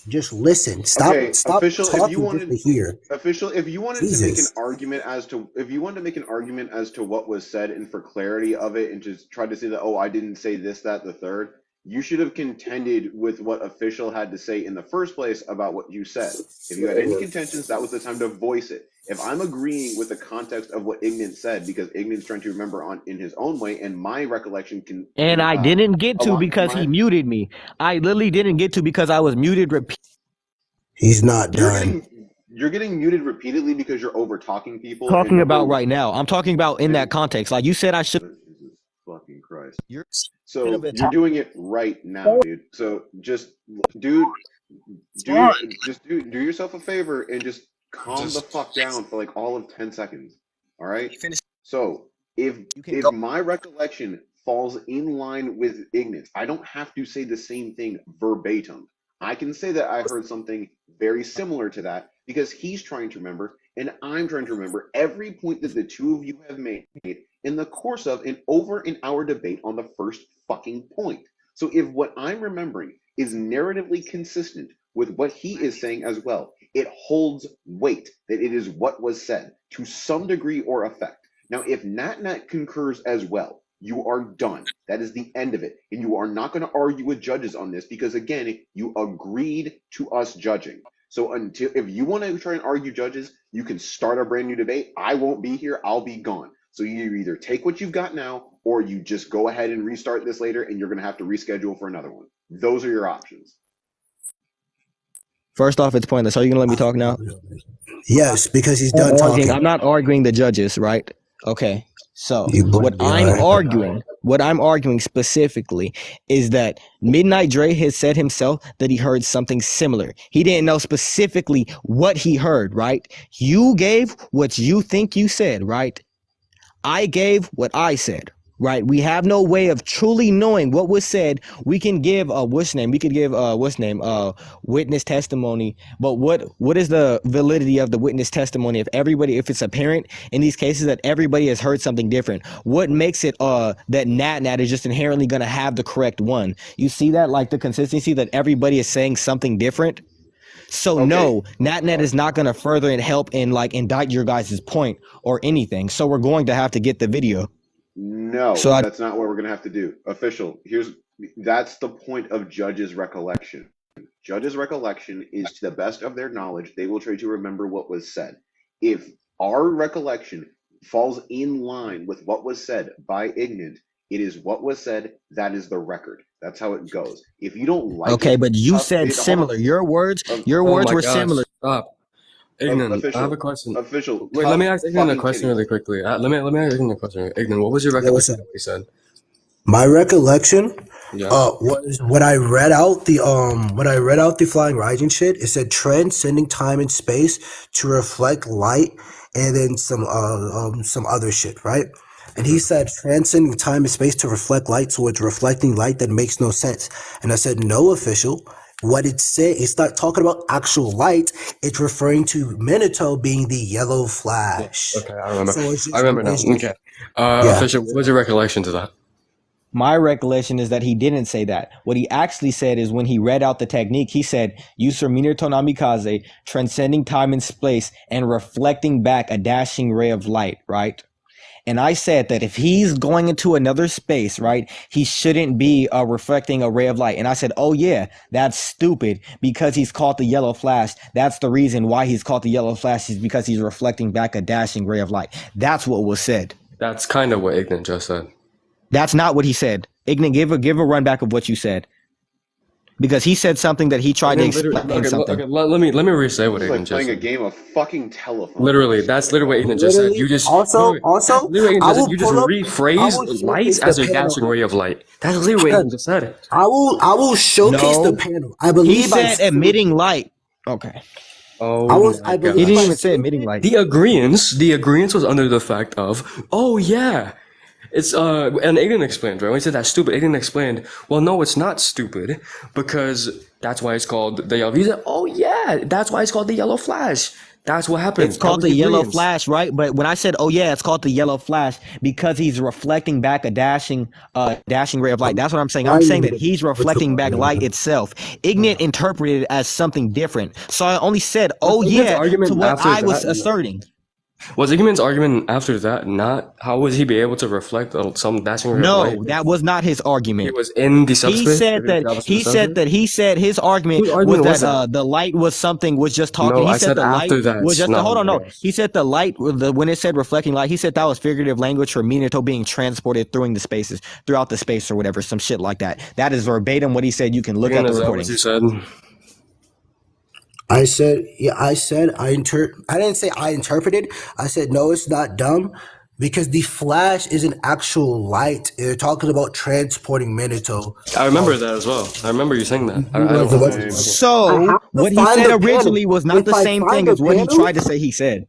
just listen. Okay, Stop official. talking just to hear. If you wanted to make an Jesus. argument as to what was said, and for clarity of it, and just try to say that, oh, I didn't say this, that, the third, you should have contended with what official had to say in the first place about what you said. If you had any contentions, that was the time to voice it. If I'm agreeing with the context of what Ignorant said, because Ignorant's trying to remember in his own way, and my recollection And can I didn't get to align with because he my. muted me. I literally didn't get to because I was muted He's not You're done. getting muted repeatedly because you're over talking people, and talking about number right now. I'm talking about in that and context. Like you said, I should. Jesus fucking Christ. You're So you're doing it right now, dude. So just dude, do yourself a favor and just calm the fuck down for like all of 10 seconds. All right? So if You can go. my recollection falls in line with Ignat's, I don't have to say the same thing verbatim. I can say that I heard something very similar to that because he's trying to remember and I'm trying to remember every point that the two of you have made in the course of an over an hour debate on the first fucking point. So if what I'm remembering is narratively consistent with what he is saying as well, it holds weight that it is what was said to some degree or effect. Now, if Nat concurs as well, you are done. That is the end of it. And you are not going to argue with judges on this because, again, you agreed to us judging. So until if you want to try and argue judges, you can start a brand new debate. I won't be here. I'll be gone. So you either take what you've got now or you just go ahead and restart this later and you're going to have to reschedule for another one. Those are your options. First off, it's pointless. Are you gonna let me talk now? Yes, because he's done talking. I'm not arguing the judges, right? Okay. So You blame what I'm arguing specifically is that Midnight Dre has said himself that he heard something similar. He didn't know specifically what he heard, right? You gave what you think you said, right? I gave what I said, right? We have no way of truly knowing what was said. We can give we could give witness testimony, but what is the validity of the witness testimony if it's apparent in these cases that everybody has heard something different? What makes it that Nat is just inherently going to have the correct one? You see that, like the consistency that everybody is saying something different. So Okay. no, NatNet is not going to further and help and like indict your guys' point or anything. So we're going to have to get the video. No, So that's not what we're going to have to do. Official, that's the point of judges' recollection. Judges' recollection is to the best of their knowledge. They will try to remember what was said. If our recollection falls in line with what was said by Ignant, it is what was said. That is the record. That's how it goes. If you don't like okay, it, but you said similar. Your words Oh my were gosh, similar. stop. Ignan, I have a official, question. official. Wait, let me tough ask Ignan a fucking question titties. really quickly. Let me ask Ignan a question. Ignan, what was your Yeah, what's recollection up? of what he said? My recollection Yeah. was when I read out the flying Raijin shit, it said transcending time and space to reflect light and then some other shit, right? And he said transcending time and space to reflect light, so it's reflecting light that makes no sense. And I said, no, official. What it said, it's not talking about actual light. It's referring to Minato being the yellow flash. Okay, I remember. So it's just, I remember now. it's just Okay. yeah. Official, what was your recollection to that? My recollection is that he didn't say that. What he actually said is when he read out the technique, he said, Yusur Minato Namikaze, transcending time and space and reflecting back a dashing ray of light, right? And I said that if he's going into another space, right, he shouldn't be reflecting a ray of light. And I said, oh yeah, that's stupid because he's called the yellow flash. That's the reason why he's called the yellow flash is because he's reflecting back a dashing ray of light. That's what was said. That's kind of what Ignan just said. That's not what he said. Ignan, give a run back of what you said. because he said something that he tried to explain something. Let me re-say what This is like Ignan playing just a said. game of fucking telephone. Literally, that's literally what Ignan just said. You just Also, literally I will you just pull up. I rephrase will light showcase as the a dashing panel. ray of light. That's literally what Ignan just said. I will showcase the No, panel. I he believe I said emitting light. Okay, Oh my I god. he believe didn't I even say saved emitting it. light. The agreement was under the fact of, oh yeah, it's and Aiden explained, right? When he said that's stupid, Aiden explained, well, no, it's not stupid because that's why it's called the yellow. He said, oh yeah, that's why it's called the yellow flash. That's what happened. It's called the yellow flash, right? But when I said, "Oh yeah, it's called the yellow flash," because he's reflecting back a dashing ray of light. That's what I'm saying. I'm saying that he's reflecting back light itself. Ignat interpreted it as something different. So I only said, "Oh Ignat's yeah," argument to what after I was that- asserting. Was Igman's argument after that not how would he be able to reflect on some dashing ray of No, light? that was not his He argument. was in the He subspace. said his argument Whose was argument was that the light was something was just talking. No, He I said said the light after that. was just No, hold on, no. bro. He said the light when it said reflecting light, he said that was figurative language for Minato being transported throughout the space or whatever, some shit like that. That is verbatim what he said. You can look at the Is that recording. what you said? I didn't say I interpreted. I said no, it's not dumb because the flash is an actual light. They're talking about transporting Minato. I remember that as well. I remember you saying that. I don't The know. what- I So have to what he find said the panel. originally was not If the I same find thing the as what he panel- tried to say he said.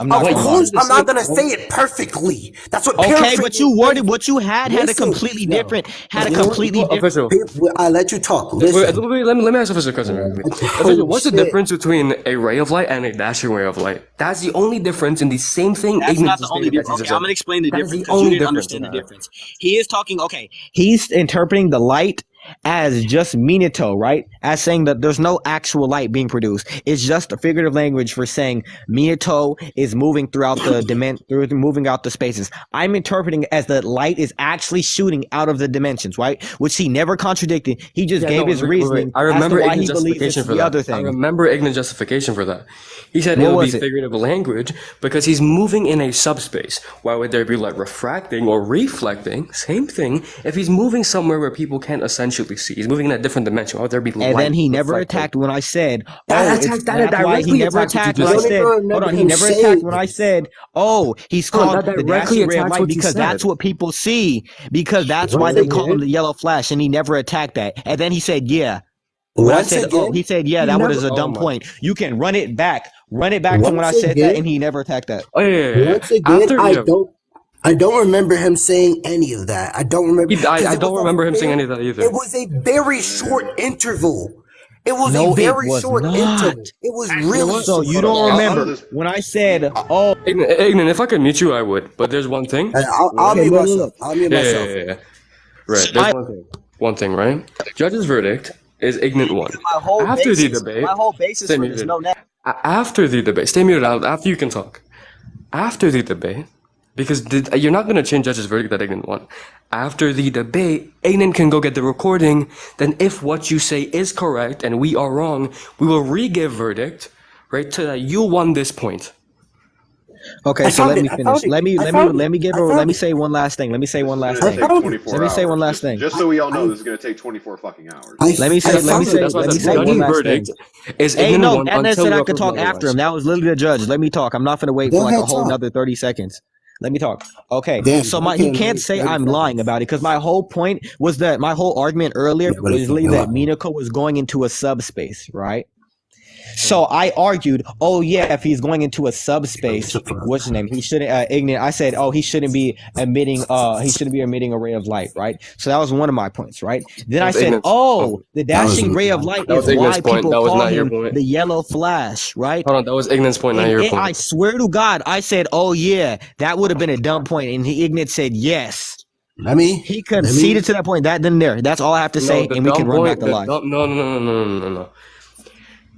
I'm not Of gonna lie. course, I'm not gonna say it perfectly. That's what Okay, paraphrasing but you worded what you had a Listen, completely no. different Official. I let you talk. Wait, Listen. let me ask official question. Official, what's the shit. difference between a ray of light and a dashing ray of light? That's the only difference in the same thing. That's Ignorance not the is only stating that difference. he's Okay, I'm gonna explain the That is difference the because you only didn't difference understand the in that. difference. He is talking. Okay, he's interpreting the light as just Minato, right? As saying that there's no actual light being produced. It's just a figurative language for saying Minato is moving throughout the moving out the spaces. I'm interpreting it as the light is actually shooting out of the dimensions, right? Which he never contradicted. He just gave his reasoning I remember as to why Ignorant's he believes justification it's for the that. other I thing. remember Ignorant's justification for that. He said What it would was be it? figurative language because he's moving in a subspace. Why would there be like refracting or reflecting? Same thing. If he's moving somewhere where people can't essentially see, he's moving in a different dimension. Why would there be light? And then he never reflecting? attacked when I said, That it's attack- that that's why he directly never attacks what you attacked when just I said. said, I don't even hold on, he remember never him attacked saying when I this. said, he's Hold on, called that the directly dashing ray of attacks light what you because that's said. what people see, because that's why Once they call him again- the yellow flash, and he never attacked that. And then he said, yeah. When I Once said, again, he said, yeah, he that never- was a dumb oh my- point. You can run it back to when I Once said that, again- and he never attacked that. Oh yeah. once again, After I don't remember him saying any of that. I don't remember. I don't remember him saying any of that either. It was a very short interval. It was No, a very it was short not. interval. It was really So short. you don't I'll remember just- when I said, Ignorant, if I could mute you, I would. But there's one thing. I'll Okay, mute look, myself. look. I'll mute Yeah, myself. yeah. Right. There's one thing. One thing, right? Judge's verdict is ignorant one. After the debate, basis stay muted. After the debate, stay muted out. After you can talk. After the debate, because you're not gonna change judge's verdict that ignorant one. After the debate, ignorant can go get the recording. Then, if what you say is correct and we are wrong, we will re-give verdict, right? So that you won this point. okay, I so found let it. me I finish. found it. Let me I let me found let me it. get I over. found Let me it. say one last thing. Let me say one last This is thing. gonna take I found it. 24 Let me say hours. one last thing. Just so we all know, this is going to take 24 fucking hours. Let me say That's why I said one judge's last verdict thing. is Hey, ignorant no, one that until said I we could talk approve after him. otherwise. That was literally the judge. Let me talk. I'm not gonna wait Go for like a ahead, whole talk. another 30 seconds. Let me talk. Okay, Damn, so I he can't can't wait say 30 I'm lying seconds. about it because my whole point was that my whole argument earlier Yeah, but was it's literally that not. Minako was going into a subspace, right? So I argued, oh yeah, if he's going into a subspace, what's his name? He shouldn't ignorant. I said, oh, he shouldn't be emitting a ray of light, right? So that was one of my points, right? Then I was said, ignorance. oh, the dashing was- ray of light that was is why ignorance point. people That was call not your him point. the yellow flash, right? Hold on, that was ignorance point, not And your I point. swear to God, I said, oh yeah, that would have been a dumb point, and Ignat said yes. Let me. He conceded to that point. That then there. That's all I have to say, the and we can dumb run point, back to the live. dumb- no.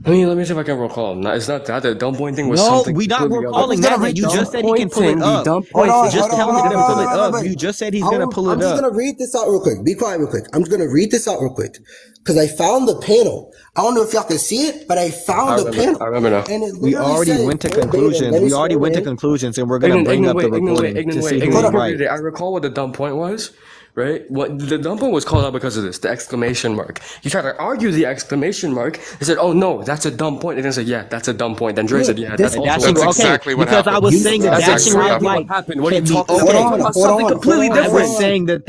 Let me see if I can recall. No, it's not that. The dumb point thing was No, something. we not completely recalling other. that. gonna read You the just said he can pull it up. The dumb Hold point on, thing. Just hold tell on, me hold to on, pull hold it on, hold up. on. You just said he's gonna pull I'm it just up. gonna read this out real quick. Be quiet real quick. I'm just gonna read this out real quick because I found the panel. I don't know if y'all can see it, but I found the panel. I remember now. And it We literally already said went to verbatim, conclusions. let me We already scroll went to in. conclusions, and we're gonna bring up the recording to see who Ignorant was way. right. I recall what the dumb point was. right? What the dumb point was called out because of this, the exclamation mark. You tried to argue the exclamation mark. They said, "Oh no, that's a dumb point." And then said, "Yeah, that's a dumb point." Then Dre said, "Yeah, that's this- also Dashing, a dumb okay, point." exactly what because I happened. was saying the That's dashing exactly ray what of What light happened? What are you can be talking about? Hold We're okay. talking on, about hold something on, completely hold on, I hold was different. on. saying that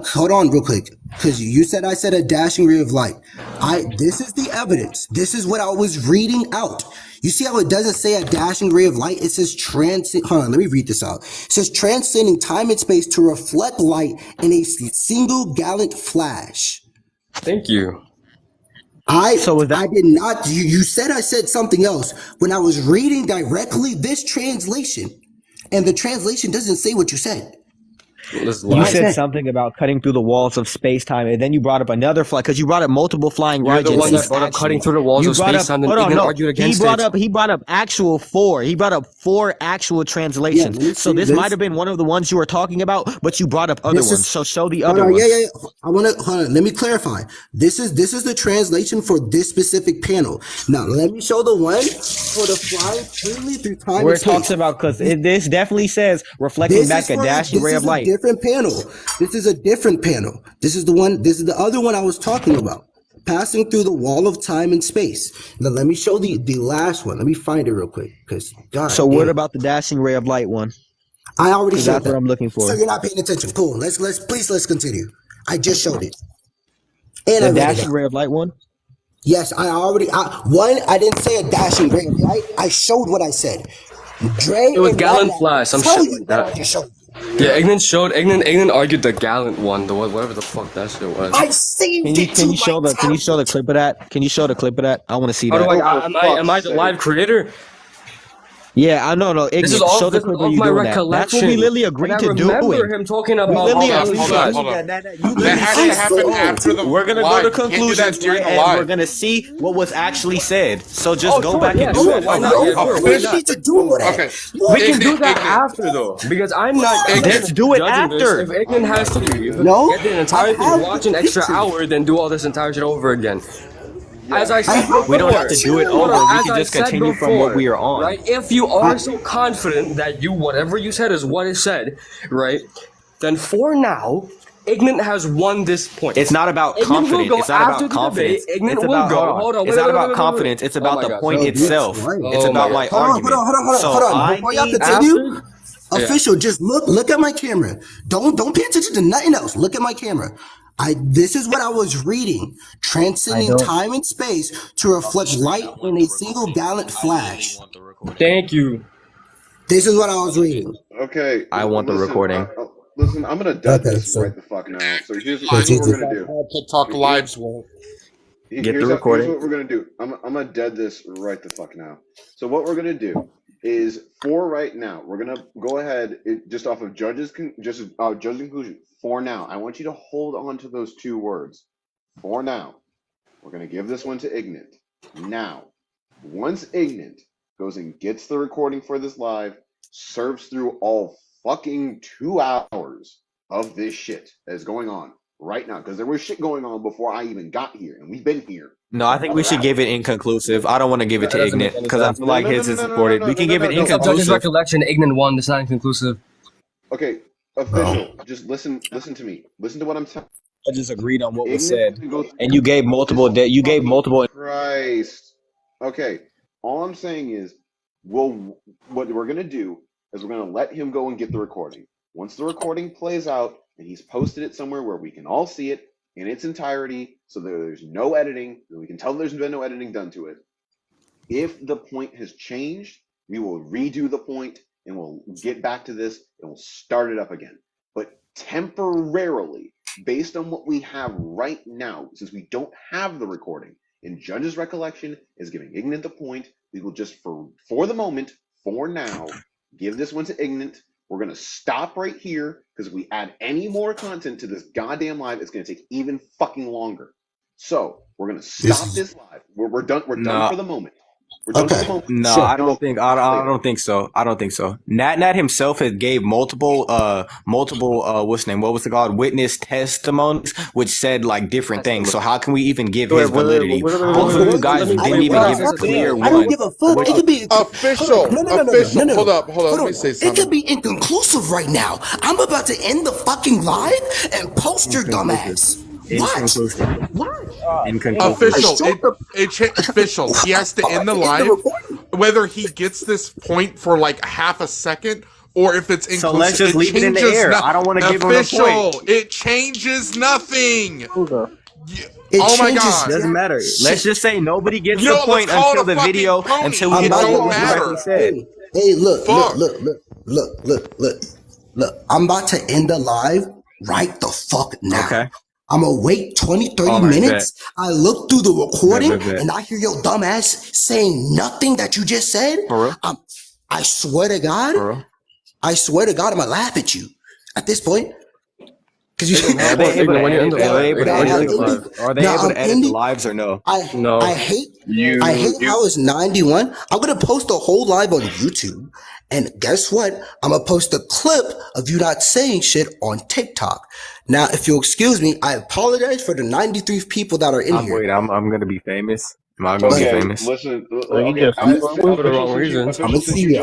Hold on real quick, because you said I said a dashing ray of light. This is the evidence. This is what I was reading out. You see how it doesn't say a dashing ray of light? It says hold on, let me read this out. It says transcending time and space to reflect light in a single gallant flash. Thank you. so is that I did not. You said I said something else when I was reading directly this translation, and the translation doesn't say what you said. Let's you I lie. said said something about cutting through the walls of space time, and then you brought up another fly because you brought up multiple flying You're the Raijins. one this that is brought up cutting actually. through the walls You of brought space up. time, then Hold on, Ignorant no. argued against it. He brought up actual four. He brought up four actual Yeah, translations. let me So see this this. might have been one of the ones you were talking about, but you brought up other This ones. is. So show the Hold other on, yeah, ones. yeah, yeah. I want to hold on. Let me clarify. This is the translation for this specific panel. Now let me show the one for the flying freely through time Where and it talks space. about because this definitely says reflecting This is back a for dashing this ray of is a light. different panel. This is a different panel. This is the one. This is the other one I was talking about. Passing through the wall of time and space. Now let me show the last one. Let me find it real quick, because So god what damn, about the dashing ray of light one? I already Because showed that's what that. I'm looking So for. you're not paying attention. Cool. Let's continue. I just showed it, and I The read it dashing out. ray of light one. Yes, I didn't say a dashing ray of light. I showed what I said. Dre It was and Gallant Natnat will Flash, some tell shit you like that that. I just showed you. Yeah, Ignorant argued the Gallant one, the whatever the fuck that shit was. I saved it Can to you show my the tablet. clip of that? Can you show the clip of that? I want to see How do that. I? Oh, for Am I fuck's the live sake. creator? Yeah, I know. No, ignorant. Show the This is clip of off you my doing that. That's what we recollection, literally and I agreed to remember doing. him talking We about literally Hold on, agreed hold to on, do hold on. that. You That literally has I to said, happen said after the we're gonna go to live. You can't do that conclusions, during right? the And we're live. gonna see what was actually said. So just Oh, go sure, back yeah, and do sure. that. Why no, not? Yeah, no, sure. you Why don't Official. need not? to do all that. Okay. Look, We can do that Ignorant. after though, because I'm not Ignorant. Let's do it judging this. after. If Ignorant has to leave, no, get the I entire thing, have watch the an extra picture. hour, then do all this entire shit over again. As Yeah, I I said have We the don't have before, to do it picture. hold on. over. We As can I just said continue from what before, we are on. right? If you I, are so confident that whatever you said is what is said, right? Then for now, Ignorant has won this point. It's not about Ignorant will confidence. go It's not after about the debate. confidence. Ignorant It's will about go. Hold on. It's not about confidence. It's Oh about my the gosh. point bro, be itself. quiet. It's Oh my about my gosh. argument. Hold So on. I Before y'all need continue, After, yeah. official, just look at my camera. Don't pay attention to nothing else. Look at my camera. This is what I was reading. I Transcending don't. time and space to reflect light in a single gallant flash. Thank you. This is what I was reading. Okay, I want the listen. recording. Listen, I'm gonna dead Okay, this so right the fuck now. So so here's what we're Jesus. gonna do. TikTok Here- lives won't. Get the here's recording. what we're gonna do. I'm gonna dead this right the fuck now. So what we're gonna do is for right now, we're gonna go ahead just off of judge's conclusion. For now, I want you to hold on to those two words. For now, we're gonna give this one to Ignant. Now, once Ignant goes and gets the recording for this live, serves through all fucking 2 hours of this shit that is going on right now, because there was shit going on before I even got here, and we've been here No, for I think we another should hour. give it inconclusive. I don't want to give it That to doesn't make Ignat any because I sense. feel like his is recorded. We can give it Based on judge's inconclusive. recollection, Ignorant won. It's not inconclusive. Okay, official, just listen to me. Listen to what I'm telling. I just agreed on what was Ignant said, can go and you gave multiple. Jesus You gave fucking multiple. Christ. Okay, all I'm saying is, what we're gonna do is we're gonna let him go and get the recording. Once the recording plays out and he's posted it somewhere where we can all see it in its entirety, so that there's no editing, and we can tell there's been no editing done to it. If the point has changed, we will redo the point and we'll get back to this and we'll start it up again. But temporarily, based on what we have right now, since we don't have the recording, and Judge's recollection is giving Ignant the point, we will just for the moment, for now, give this one to Ignant. We're gonna stop right here because if we add any more content to this goddamn live, it's gonna take even fucking longer. So we're gonna stop this live. We're done. We're done No, for the moment. We're doing Okay. simple. No, Sure. I don't think. I don't think so. I don't think so. Nat himself has gave multiple what's the name? What was it called? Witness testimonies, which said like different things. So how can we even give his validity? Both of you guys I didn't don't even give a give a fuck. clear I don't one. give a fuck. It could be Official. no. Hold up. Let me say It something. could be inconclusive right now. I'm about to end the fucking live and post your dumbass. What? Inconclusive. Official. He has to end the live, whether he gets this point for like half a second or if it's inclusive. So let's just leave it in the air. I don't want to give him a point. It changes nothing. Oh my god. Doesn't matter. Let's just say nobody gets You know the what, point let's call until it a the fucking video pony. until It we know don't what was matter. correctly said. Hey, look. Fuck. Look. I'm about to end the live right the fuck now. Okay. I'm gonna wait 20, 30 All right, minutes. I look through the recording Bet. and I hear your dumbass saying nothing that you just said. For real? I swear to God, For real? I'm gonna laugh at you at this point. Cause you Are they able to edit the I lives or no? hate how it's 91. I'm gonna post a whole live on YouTube, and guess what? I'm gonna post a clip of you not saying shit on TikTok. Now, if you'll excuse me, I apologize for the 93 people that are in here. Wait, I'm gonna be famous. Am I gonna be Okay, famous? listen. you just- Okay, For the wrong reasons. I'm gonna see you.